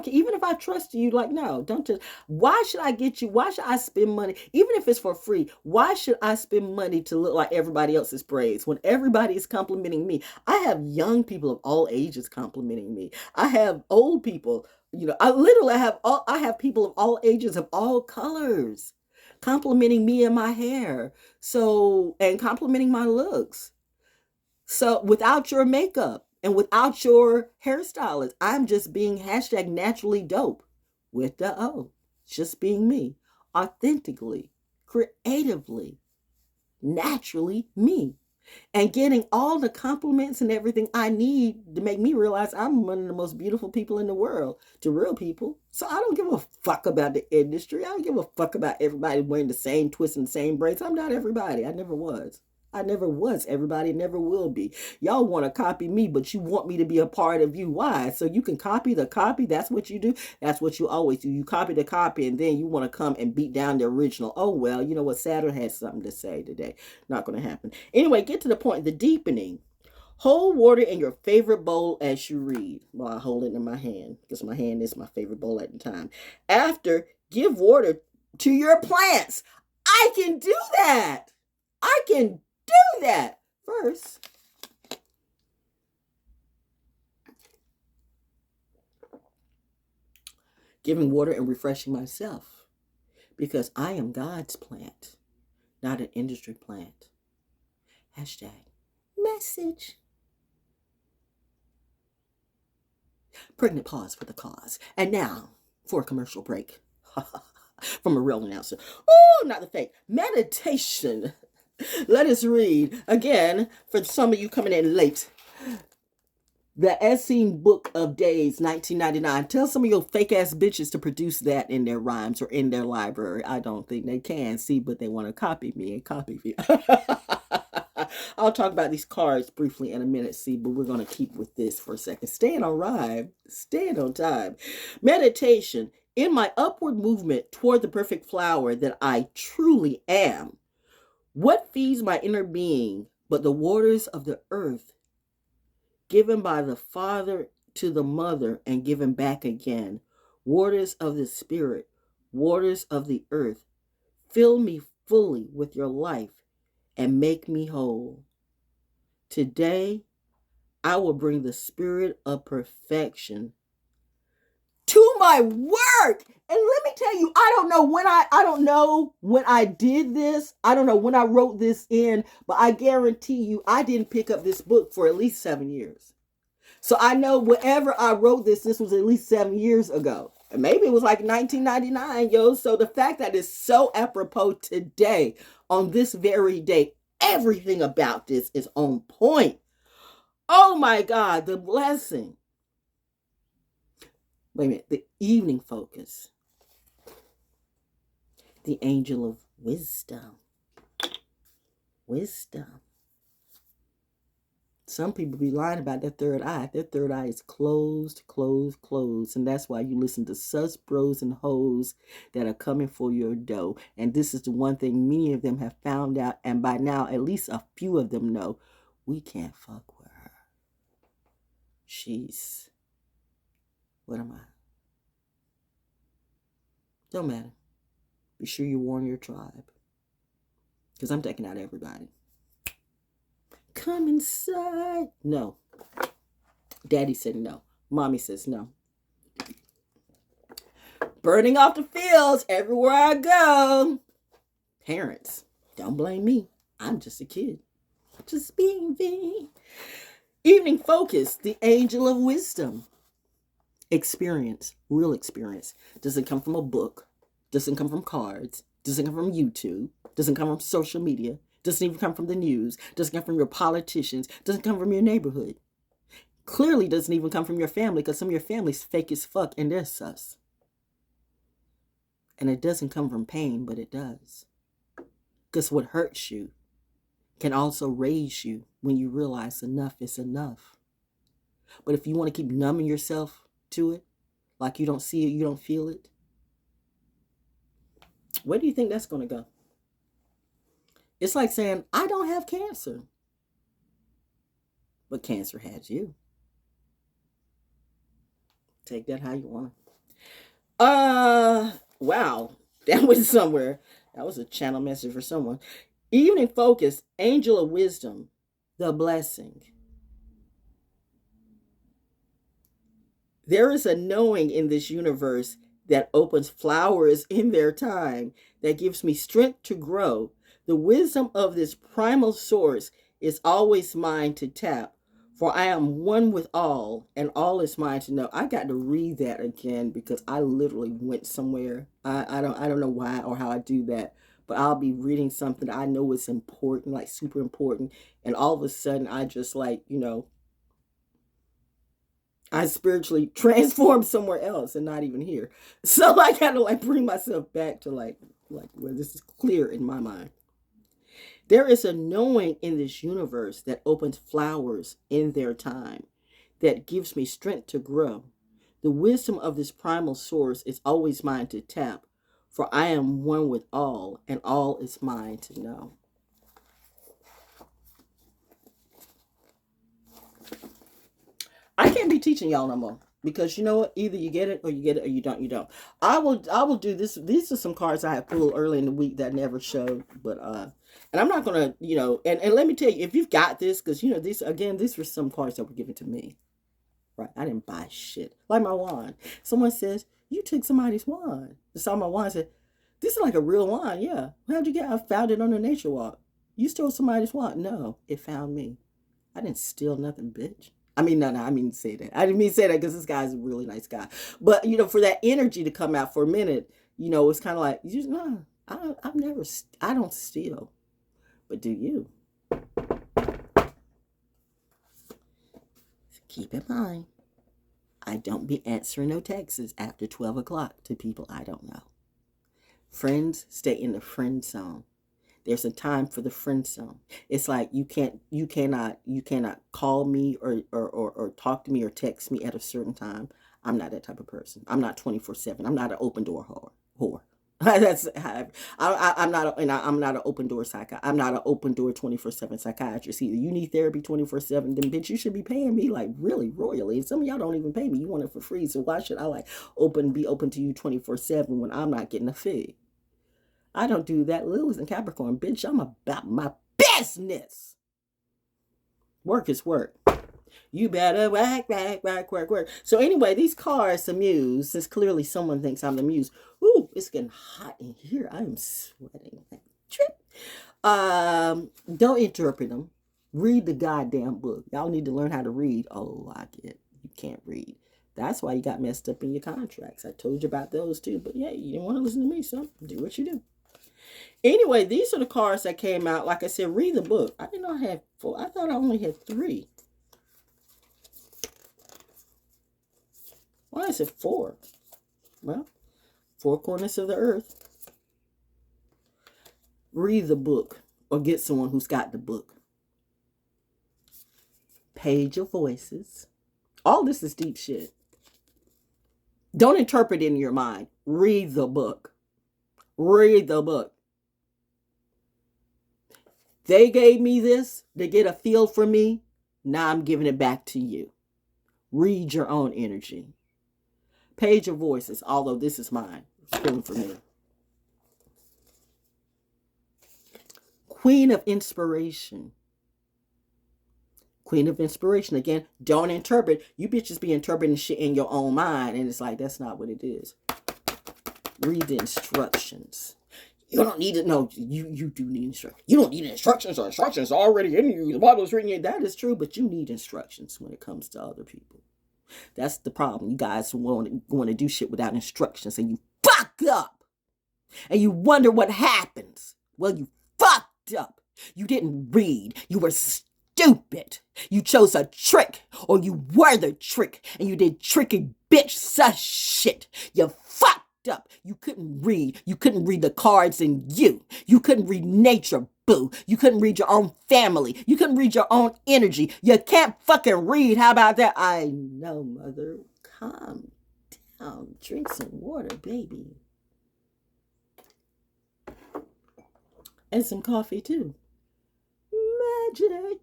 care. Even if I trust you, like, no, don't touch. Why should I get you? Why should I spend money? Even if it's for free, why should I spend money to look like everybody else's braids when everybody is complimenting me? I have young people of all ages complimenting me. I have old people, I have people of all ages, of all colors complimenting me and my hair. So, and complimenting my looks. So without your makeup and without your hairstylist, I'm just being #naturally dope with the O. Just being me, authentically, creatively, naturally me. And getting all the compliments and everything I need to make me realize I'm one of the most beautiful people in the world to real people. So I don't give a fuck about the industry. I don't give a fuck about everybody wearing the same twist and the same braids. I'm not everybody. I never was. I never was everybody, never will be. Y'all want to copy me, but you want me to be a part of you. Why? So you can copy the copy. That's what you do. That's what you always do. You copy the copy, and then you want to come and beat down the original. Oh, well, you know what? Saturn has something to say today. Not going to happen. Anyway, get to the point. The deepening. Hold water in your favorite bowl as you read. Well, I hold it in my hand because my hand is my favorite bowl at the time. After, give water to your plants. I can do that. I can do that. First, giving water and refreshing myself because I am God's plant, not an industry plant. #message. Pregnant pause for the cause. And now for a commercial break from a real announcer. Oh, not the fake. Meditation. Let us read again for some of you coming in late. The Essene Book of Days, 1999. Tell some of your fake ass bitches to produce that in their rhymes or in their library. I don't think they can see, but they want to copy me and copy me. I'll talk about these cards briefly in a minute, see, but we're going to keep with this for a second. Staying on rhyme, staying on time. Meditation. In my upward movement toward the perfect flower that I truly am, what feeds my inner being but the waters of the earth, given by the Father to the Mother and given back again? Waters of the Spirit, waters of the earth, fill me fully with your life and make me whole. Today, I will bring the spirit of perfection to my work. And let me tell you, I don't know when I did this. I don't know when I wrote this in, but I guarantee you I didn't pick up this book for at least 7 years. So I know whenever I wrote this was at least 7 years ago. And maybe it was like 1999, yo. So the fact that it's so apropos today, on this very day, everything about this is on point. Oh my God, the blessing. Wait a minute, the evening focus. The angel of wisdom. Wisdom. Some people be lying about their third eye. Their third eye is closed, closed, closed. And that's why you listen to sus bros and hoes that are coming for your dough. And this is the one thing many of them have found out. And by now, at least a few of them know, we can't fuck with her. She's, what am I? Don't matter. Be sure you warn your tribe. Because I'm taking out everybody. Come inside. No. Daddy said no. Mommy says no. Burning off the fields everywhere I go. Parents, don't blame me. I'm just a kid. Just being me. Evening focus, the angel of wisdom. Experience, real experience. Doesn't come from a book. Doesn't come from cards. Doesn't come from YouTube. Doesn't come from social media. Doesn't even come from the news. Doesn't come from your politicians. Doesn't come from your neighborhood. Clearly doesn't even come from your family, because some of your family's fake as fuck and they're sus. And it doesn't come from pain, but it does. Because what hurts you can also raise you when you realize enough is enough. But if you want to keep numbing yourself to it, like you don't see it, you don't feel it, where do you think that's going to go? It's like saying, I don't have cancer. But cancer has you. Take that how you want. Wow. That was somewhere. That was a channel message for someone. Evening focus, angel of wisdom, the blessing. There is a knowing in this universe that opens flowers in their time, that gives me strength to grow. The wisdom of this primal source is always mine to tap, for I am one with all, and all is mine to know. I got to read that again because I literally went somewhere. I don't know why or how I do that, but I'll be reading something I know is important, like super important, and all of a sudden I just like, I spiritually transformed somewhere else and not even here. So I got to like bring myself back to like where this is clear in my mind. There is a knowing in this universe that opens flowers in their time, that gives me strength to grow. The wisdom of this primal source is always mine to tap, for I am one with all, and all is mine to know. I can't be teaching y'all no more, because you know what? Either you get it or you don't. I will do this. These are some cards I had pulled early in the week that I never showed, but and I'm not gonna, and let me tell you, if you've got this, because these were some cards that were given to me. Right? I didn't buy shit. Like my wand. Someone says, you took somebody's wand. I saw my wand and said, this is like a real wand. Yeah. How'd you get it? I found it on the nature walk. You stole somebody's wand? No, it found me. I didn't steal nothing, bitch. I mean, no, I mean to say that. I didn't mean to say that because this guy's a really nice guy. But, for that energy to come out for a minute, it's kind of like, I don't steal. But do you? Keep in mind, I don't be answering no texts after 12 o'clock to people I don't know. Friends stay in the friend zone. There's a time for the friend zone. It's like you cannot call me or talk to me or text me at a certain time. I'm not that type of person. I'm not 24/7. I'm not an open door whore. That's I'm not an open door I'm not an open door 24/7 psychiatrist either. You need therapy 24/7, then bitch, you should be paying me like really royally. And some of y'all don't even pay me. You want it for free. So why should I be open to you 24/7 when I'm not getting a fee? I don't do that. Lilith and Capricorn, bitch, I'm about my business. Work is work. You better work. So anyway, these cards, the muse, since clearly someone thinks I'm the muse. Ooh, it's getting hot in here. I am sweating. Don't interpret them. Read the goddamn book. Y'all need to learn how to read. Oh, I get you can't read. That's why you got messed up in your contracts. I told you about those too. But yeah, you didn't want to listen to me, so do what you do. Anyway, these are the cards that came out. Like I said, read the book. I didn't know I had 4. I thought I only had 3. Why is it 4? Well, 4 corners of the earth. Read the book or get someone who's got the book. Page of Voices. All this is deep shit. Don't interpret it in your mind. Read the book. Read the book. They gave me this to get a feel for me. Now I'm giving it back to you. Read your own energy. Page of Voices, although this is mine. It's feeling for me. Queen of Inspiration. Queen of Inspiration. Again, don't interpret. You bitches be interpreting shit in your own mind. And it's like, that's not what it is. Read the instructions. You don't need to know. You do need instructions. You don't need instructions. Or instructions are already in you. The Bible's written in you. That is true, but you need instructions when it comes to other people. That's the problem. You guys want to do shit without instructions, and you fuck up. And you wonder what happens. Well, you fucked up. You didn't read. You were stupid. You chose a trick, or you were the trick, and you did tricky bitch sus shit. You fucked up. You couldn't read. You couldn't read the cards in you. You couldn't read nature, boo. You couldn't read your own family. You couldn't read your own energy. You can't fucking read. How about that? I know, mother. Calm down. Drink some water, baby. And some coffee, too. Magic.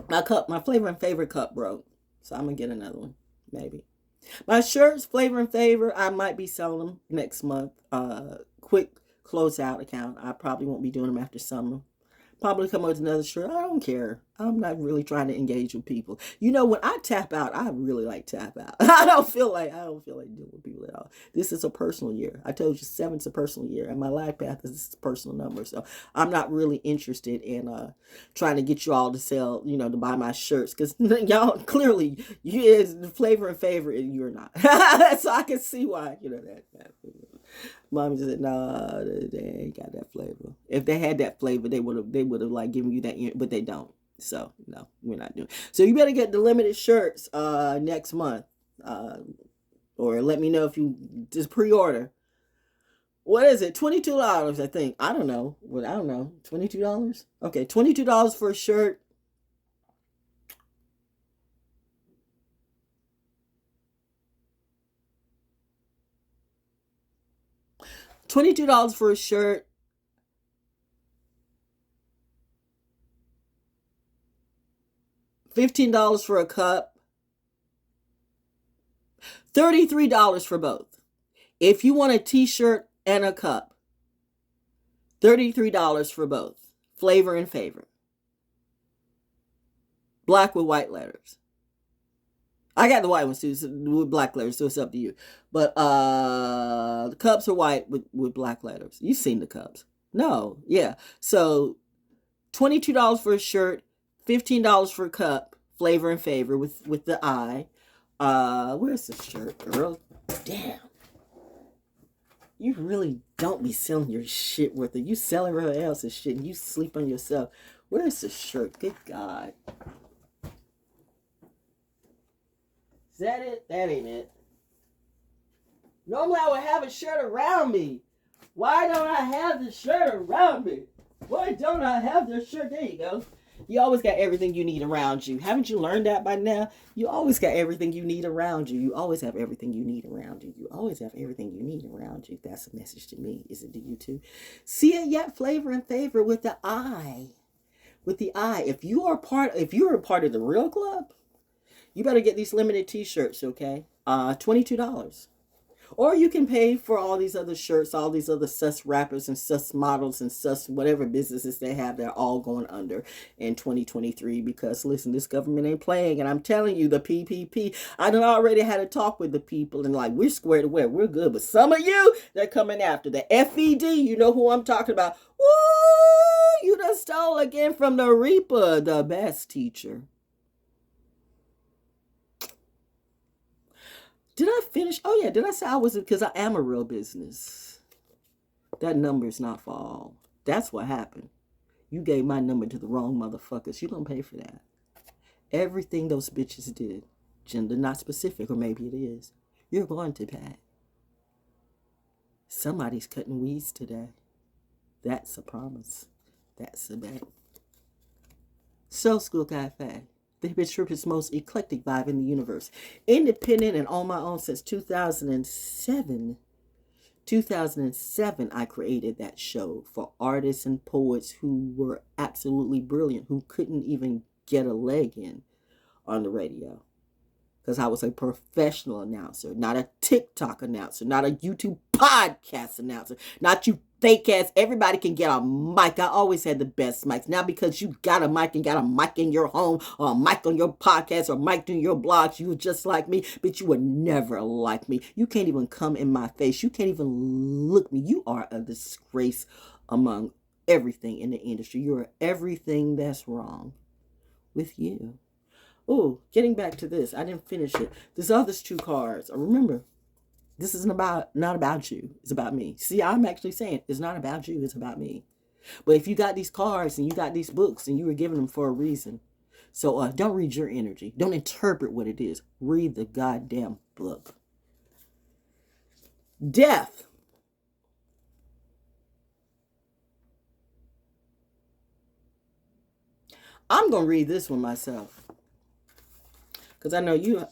My flavor and favorite cup broke. So I'm going to get another one. Maybe. My shirts, flavor and favor, I might be selling them next month. Quick closeout account. I probably won't be doing them after summer. Probably come up with another shirt. I don't care. I'm not really trying to engage with people. You know, when I tap out, I really like tap out. I don't feel like dealing with people at all. This is a personal year. I told you 7's a personal year, and my life path is a personal number. So I'm not really interested in trying to get you all to sell, to buy my shirts, because y'all clearly is the flavor and favorite, and you're not. So I can see why that. Mommy said, "No, they ain't got that flavor. If they had that flavor, they would have like given you that, but they don't. So no, we're not doing. So you better get the limited shirts next month, or let me know if you just pre-order. What is it? $22, I think. I don't know. Well, I don't know. $22. Okay, $22 for a shirt. $22 for a shirt. $15 for a cup. $33 for both. If you want a t-shirt and a cup, $33 for both. Flavor and favor. Black with white letters. I got the white ones too, with black letters, so it's up to you. But the cups are white with black letters. You've seen the cups. No, yeah. So $22 for a shirt, $15 for a cup, flavor and favor with the I. Where's the shirt, girl? Damn. You really don't be selling your shit worth it. You selling everyone else's shit and you sleep on yourself. Where's the shirt? Good God. Is that it? That ain't it. Normally I would have a shirt around me. Why don't I have the shirt around me? Why don't I have the shirt? There you go. You always got everything you need around you. Haven't you learned that by now? You always got everything you need around you. You always have everything you need around you. You always have everything you need around you. That's a message to me. Is it to you too? See it yet? Flavor and favor with the I. With the I. If you're a part of the real club, you better get these limited t-shirts, okay? $22. Or you can pay for all these other shirts, all these other sus rappers and sus models and sus whatever businesses they have. They're all going under in 2023 because, listen, this government ain't playing. And I'm telling you, the PPP, I done already had a talk with the people and like, we're squared away. We're good. But some of you, they're coming after. The FED, you know who I'm talking about. Woo! You done stole again from the Reaper, the best teacher. Did I finish? Oh, yeah. Did I say I was? Because I am a real business. That number is not for all. That's what happened. You gave my number to the wrong motherfuckers. You don't pay for that. Everything those bitches did, gender not specific, or maybe it is, you're going to pay. Somebody's cutting weeds today. That's a promise. That's a bet. Soul School Cafe, the Hip Trip's most eclectic vibe in the universe. Independent and on my own since 2007. 2007, I created that show for artists and poets who were absolutely brilliant, who couldn't even get a leg in on the radio. Because I was a professional announcer, not a TikTok announcer, not a YouTube podcast announcer, not you fake ass. Everybody can get a mic. I always had the best mics. Now because you got a mic and got a mic in your home, or a mic on your podcast, or a mic doing your blogs, you were just like me, but you were never like me. You can't even come in my face. You can't even look me. You are a disgrace among everything in the industry. You are everything that's wrong with you. Oh, getting back to this, I didn't finish it. There's others 2 cards. Remember, this isn't not about you. It's about me. See, I'm actually saying it's not about you. It's about me. But if you got these cards and you got these books and you were given them for a reason, so don't read your energy. Don't interpret what it is. Read the goddamn book. Death. I'm gonna read this one myself. Because I know y'all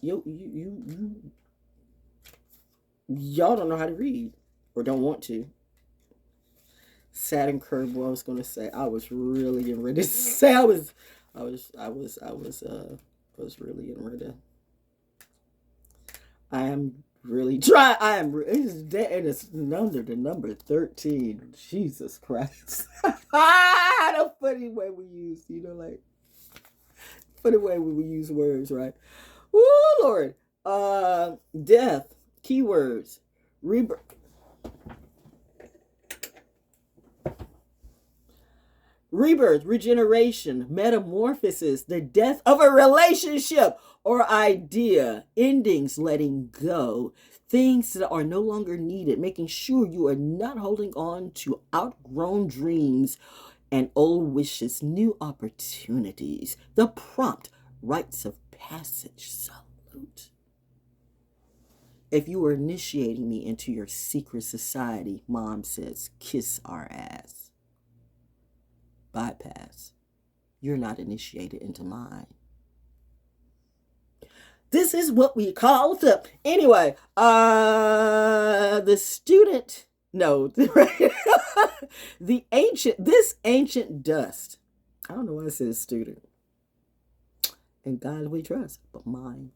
don't know how to read or don't want to. Saturn curveball. I was going to say I was really getting ready to say I was really getting ready to. I am really trying. I am. It's the number 13. Jesus Christ. The funny way we use, like. Funny way we use words, right? Ooh, Lord. Death. Keywords. Rebirth, regeneration, metamorphosis, the death of a relationship or idea, endings, letting go, things that are no longer needed, making sure you are not holding on to outgrown dreams and old wishes, new opportunities. The prompt, rites of passage, salute. If you are initiating me into your secret society, Mom says, kiss our ass. Bypass. You're not initiated into mine. This is what we call the anyway. The student. No, this ancient dust. I don't know why it says student. And God we trust, but mine.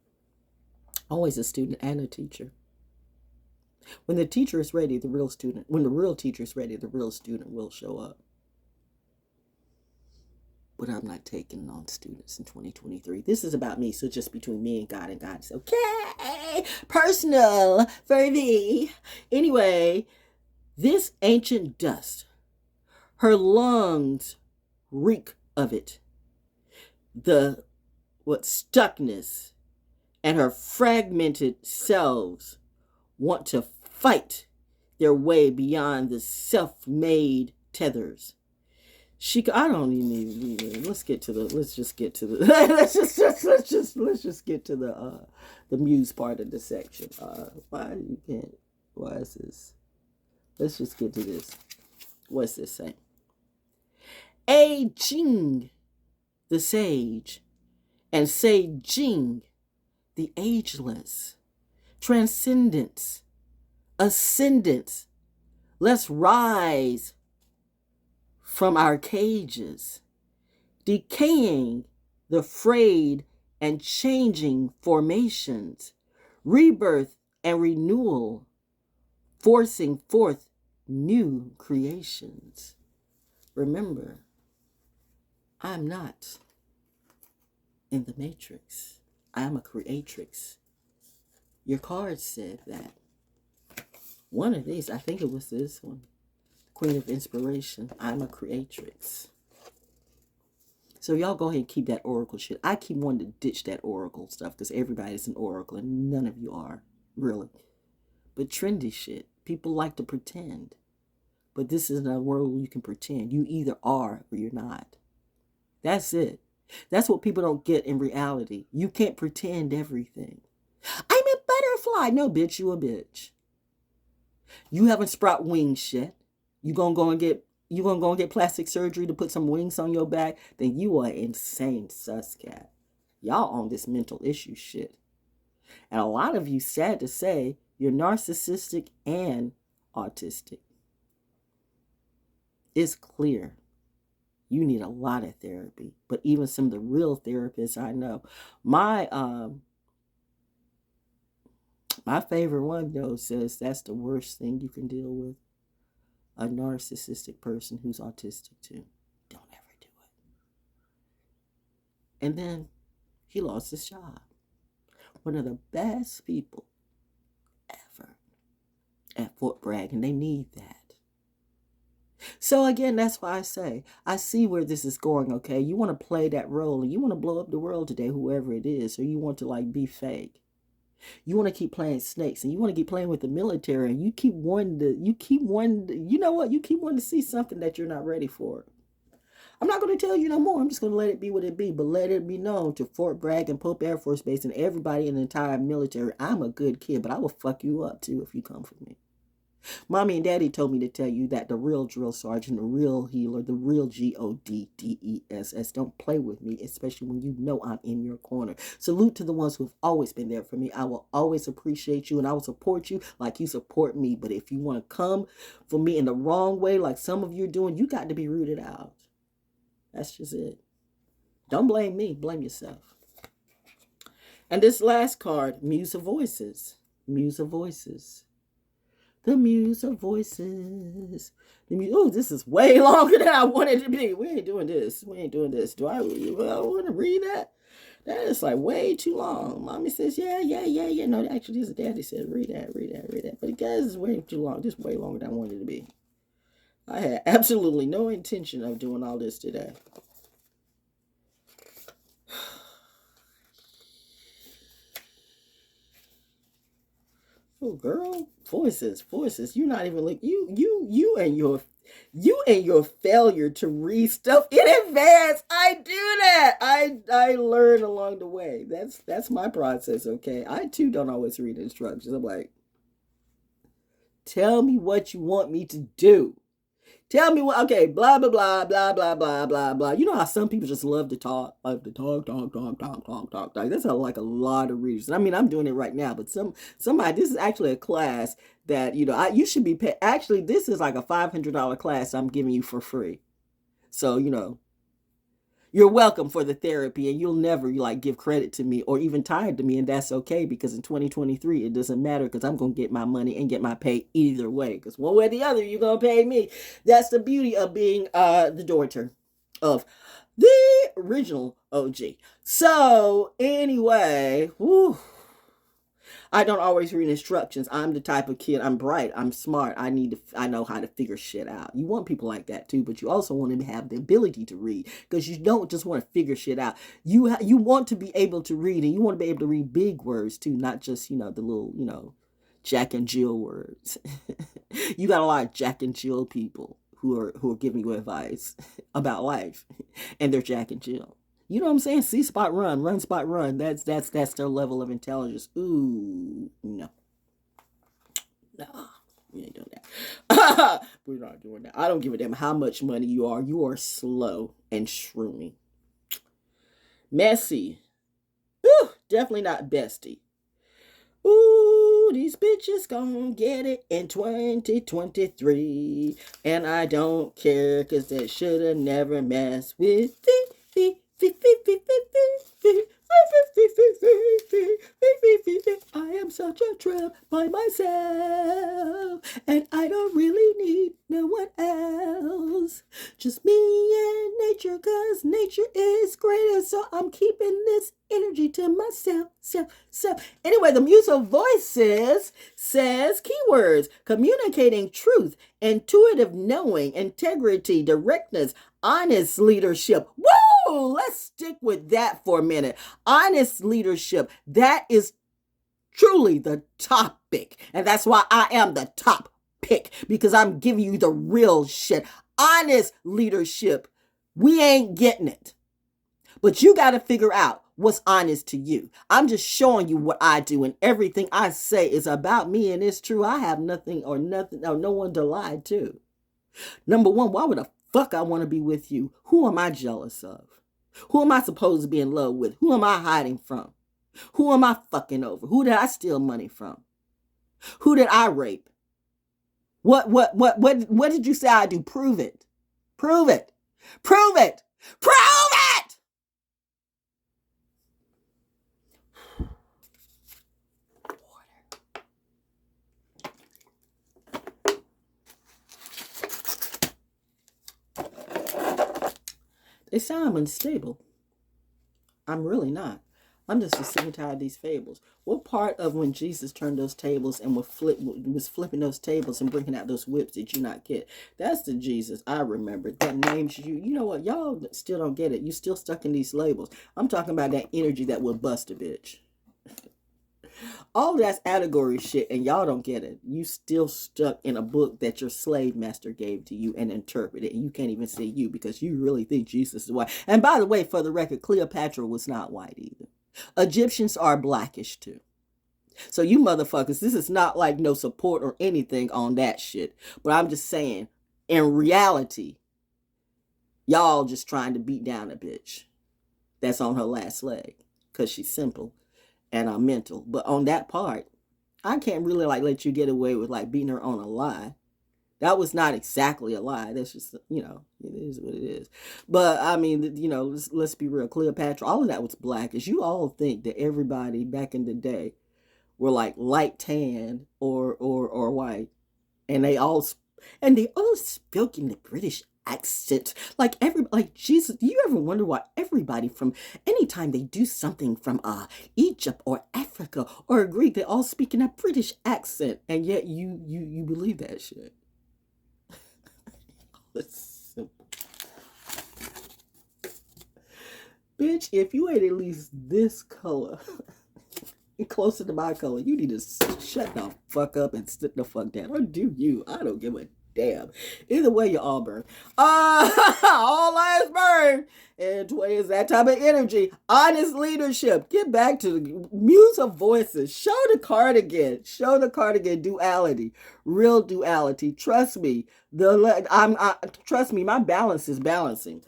Always a student and a teacher. When the teacher is ready, when the real teacher is ready, the real student will show up. But I'm not taking on students in 2023. This is about me, so just between me and God is okay. Personal for me. Anyway, this ancient dust, her lungs reek of it. Stuckness and her fragmented selves want to fight their way beyond the self-made tethers. I don't even need. Let's just get to the muse part of the section. Why is this? Let's just get to this. What's this saying? A Jing, the sage, and say Jing, the ageless, transcendence, ascendance. Let's rise from our cages, decaying the frayed and changing formations, rebirth and renewal, forcing forth new creations. Remember, I'm not in the matrix. I am a creatrix. Your card said that. One of these, I think it was this one. Queen of Inspiration. I'm a creatrix. So y'all go ahead and keep that oracle shit. I keep wanting to ditch that oracle stuff because everybody's an oracle and none of you are, really. But trendy shit, people like to pretend. But this isn't a world where you can pretend. You either are or you're not. That's it. That's what people don't get in reality. You can't pretend everything. I'm a butterfly. No, bitch, you a bitch. You haven't sprout wings yet. You gonna go and get You gonna go and get plastic surgery to put some wings on your back? Then you are insane, suscat. Y'all on this mental issue shit. And a lot of you, sad to say, you're narcissistic and autistic. It's clear you need a lot of therapy. But even some of the real therapists I know, my favorite one though says that's the worst thing you can deal with. A narcissistic person who's autistic too. Don't ever do it. And then he lost his job. One of the best people ever at Fort Bragg, and they need that. So again, that's why I say, I see where this is going, okay? You want to play that role, and you want to blow up the world today, whoever it is, or you want to like be fake. You want to keep playing snakes, and you want to keep playing with the military, and you keep wanting you know what? You keep wanting to see something that you're not ready for. I'm not going to tell you no more. I'm just going to let it be what it be, but let it be known to Fort Bragg and Pope Air Force Base and everybody in the entire military, I'm a good kid, but I will fuck you up too if you come for me. Mommy and Daddy told me to tell you that the real drill sergeant, the real healer, the real GODDESS don't play with me, especially when you know I'm in your corner. Salute to the ones who have always been there for me. I will always appreciate you, and I will support you like you support me. But if you want to come for me in the wrong way, like some of you are doing, you got to be rooted out. That's just it. Don't blame me. Blame yourself. And this last card, Muse of Voices. Muse of Voices. The Muse of Voices. Oh, this is way longer than I wanted it to be. We ain't doing this. Do I want to read that? That is like way too long. Mommy says, yeah. No, actually, this is Daddy said, read that. But guys, it's way too long. Just way longer than I wanted it to be. I had absolutely no intention of doing all this today. Oh, girl, voices. You're not even like you and your failure to read stuff in advance. I do that. I learn along the way. That's my process. Okay, I too don't always read instructions. I'm like, tell me what you want me to do. Tell me what, okay, blah, blah, blah, blah, blah, blah, blah, blah. You know how some people just love to talk? Like to talk. That's like a lot of readers. I mean, I'm doing it right now, but somebody, this is actually a class that, you should be paid. Actually, this is like a $500 class I'm giving you for free. So, you're welcome for the therapy, and you'll never like give credit to me or even tired to me, and that's okay, because in 2023 it doesn't matter, because I'm gonna get my money and get my pay either way, because one way or the other you're gonna pay me. That's the beauty of being the daughter of the original OG. So anyway, whew, I don't always read instructions. I'm the type of kid, I'm bright, I'm smart, I know how to figure shit out. You want people like that too, but you also want them to have the ability to read, because you don't just want to figure shit out. You want to be able to read, and you want to be able to read big words too, not just, the little, Jack and Jill words. You got a lot of Jack and Jill people who are giving you advice about life, and they're Jack and Jill. You know what I'm saying? See spot run spot run. That's their level of intelligence. Ooh, no, we ain't doing that. We're not doing that. I don't give a damn how much money you are. You are slow and shroomy. Messy. Ooh, definitely not bestie. Ooh, these bitches gon' get it in 2023, and I don't care, cause they shoulda never messed with me. I am such a tramp by myself, and I don't really need no one else. Just me and nature, cause nature is greater, so I'm keeping this energy to myself. Anyway, the Muse of Voices says keywords: communicating truth, intuitive knowing, integrity, directness, honest leadership. Woo! Let's stick with that for a minute. Honest leadership. That is truly the topic. And that's why I am the top pick, because I'm giving you the real shit. Honest leadership. We ain't getting it. But you got to figure out what's honest to you. I'm just showing you what I do, and everything I say is about me, and it's true. I have nothing or no one to lie to. Number one, why would the fuck I want to be with you? Who am I jealous of? Who am I supposed to be in love with? Who am I hiding from? Who am I fucking over? Who did I steal money from? Who did I rape? What did you say I do? Prove it. Prove it. Prove it. Prove it. They say I'm unstable. I'm really not. I'm just sick and tired of these fables. What part of when Jesus turned those tables and was flipping those tables and bringing out those whips did you not get? That's the Jesus I remember. That names you. You know what? Y'all still don't get it. You still stuck in these labels. I'm talking about that energy that will bust a bitch. All that's allegory shit, and y'all don't get it. You still stuck in a book that your slave master gave to you and interpreted, and you can't even see you because you really think Jesus is white. And by the way, for the record, Cleopatra was not white either. Egyptians are blackish too. So you motherfuckers, this is not like no support or anything on that shit. But I'm just saying, in reality, y'all just trying to beat down a bitch that's on her last leg because she's simple and mental. But on that part, I can't really like let you get away with like beating her on a lie. That was not exactly a lie. That's just, it is what it is. But I mean, let's be real. Cleopatra, all of that was blackish. You all think that everybody back in the day were like light tan or white, and they all spoke in the British accent. Like Jesus. Do you ever wonder why everybody from anytime they do something from Egypt or Africa or Greek, they all speak in a British accent, and yet you believe that shit? It's simple. Bitch, if you ain't at least this color closer to my color, you need to shut the fuck up and sit the fuck down. Or do you? I don't give a damn. Either way, you all burn. All lives burn. And 20 is that type of energy. Honest leadership. Get back to the muse of voices. Show the cardigan. Show the cardigan duality. Real duality. Trust me. Trust me, my balance is balancing.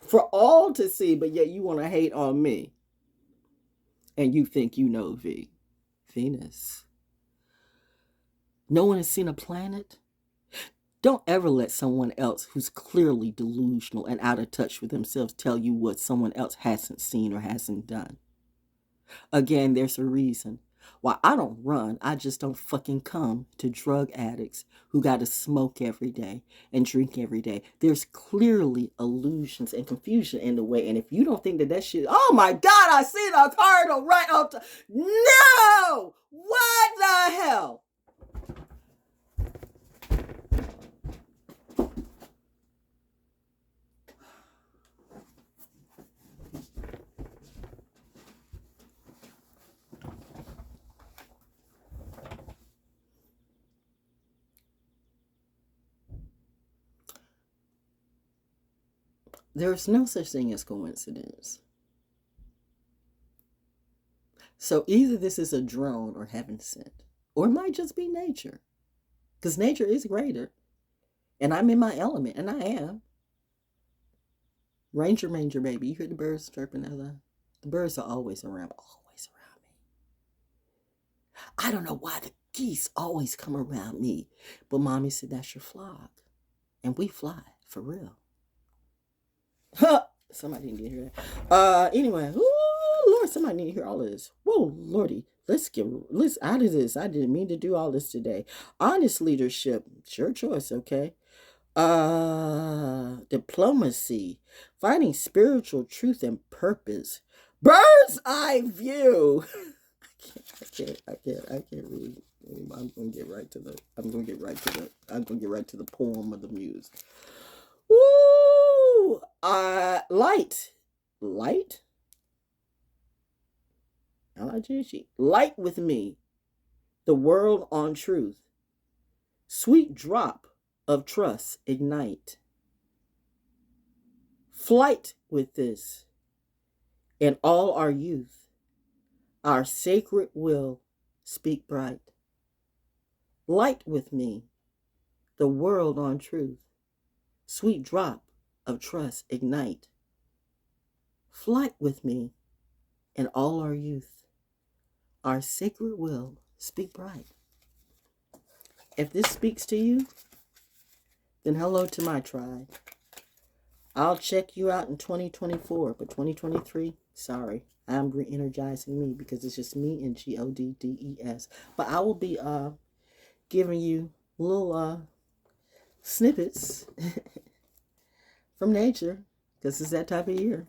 For all to see, but yet you want to hate on me. And you think you know Venus. No one has seen a planet? Don't ever let someone else who's clearly delusional and out of touch with themselves tell you what someone else hasn't seen or hasn't done. Again, there's a reason why I don't run. I just don't fucking come to drug addicts who got to smoke every day and drink every day. There's clearly illusions and confusion in the way. And if you don't think that shit, oh my God, I see the cardinal right up to, no! What the hell? There's no such thing as coincidence. So either this is a drone or heaven sent, or it might just be nature. Because nature is greater. And I'm in my element, and I am. Ranger, baby. You hear the birds chirping? The birds are always around me. I don't know why the geese always come around me. But mommy said that's your flock. And we fly, for real. Somebody need to hear that. Anyway, Lord, somebody need to hear all of this. Whoa, Lordy, let's out of this. I didn't mean to do all this today. Honest leadership, it's your choice, okay? Diplomacy, finding spiritual truth and purpose. Bird's eye view. I can't read. I'm gonna get right to the poem of the muse. Woo! Light. Light with me, the world on truth. Sweet drop of trust ignite. Flight with this, in all our youth. Our sacred will speak bright. Light with me, the world on truth. Sweet drop of trust ignite. Flight with me in all our youth. Our sacred will speak bright. If this speaks to you, then hello to my tribe. I'll check you out in 2024, but 2023, sorry. I'm re-energizing me because it's just me and GODDES. But I will be giving you little snippets from nature because it's that type of year.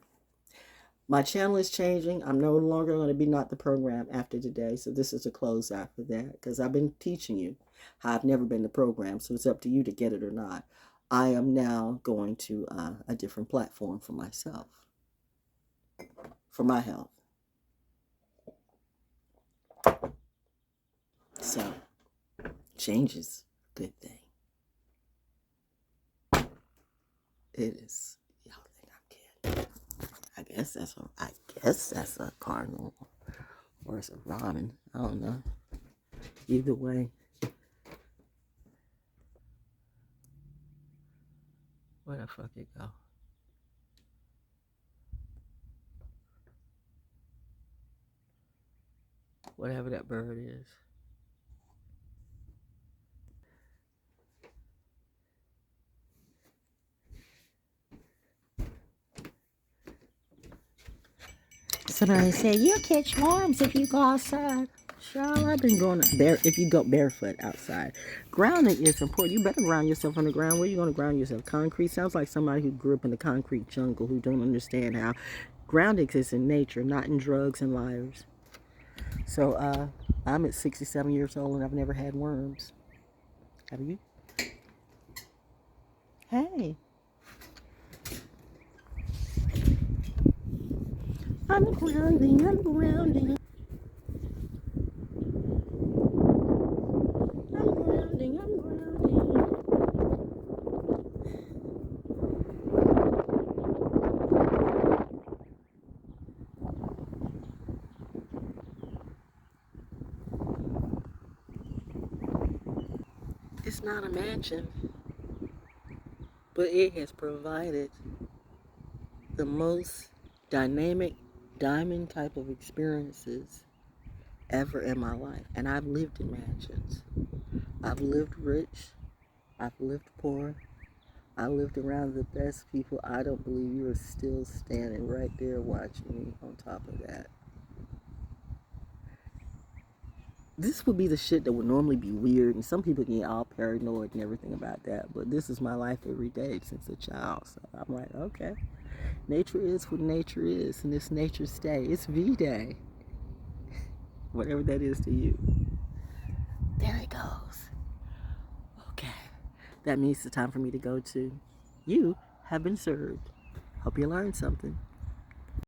My channel is changing. I'm no longer going to be Not the Program after today. So this is a close after that because I've been teaching you how I've never been the program. So it's up to you to get it or not. I am now going to a different platform for myself, for my health. So change is a good thing. It is. Y'all think I'm kidding? I guess that's a cardinal or it's a robin. I don't know. Either way. Where the fuck it go? Whatever that bird is. Somebody said, you'll catch worms if you go outside. Sure, I've been going if you go barefoot outside. Grounding is important. You better ground yourself on the ground. Where are you going to ground yourself? Concrete? Sounds like somebody who grew up in the concrete jungle who don't understand how grounding is in nature, not in drugs and liars. So I'm at 67 years old and I've never had worms. Have you? Hey. I'm grounding. I'm grounding. I'm grounding. I'm grounding. It's not a mansion, but it has provided the most dynamic diamond type of experiences ever in my life. And I've lived in mansions. I've lived rich. I've lived poor. I lived around the best people. I don't believe you are still standing right there watching me on top of that. This would be the shit that would normally be weird, and some people get all paranoid and everything about that, but this is my life every day since a child. So I'm like, okay, nature is what nature is, and it's nature's day. It's V-Day. Whatever that is to you. There it goes. Okay. That means it's time for me to go too. You have been served. Hope you learned something.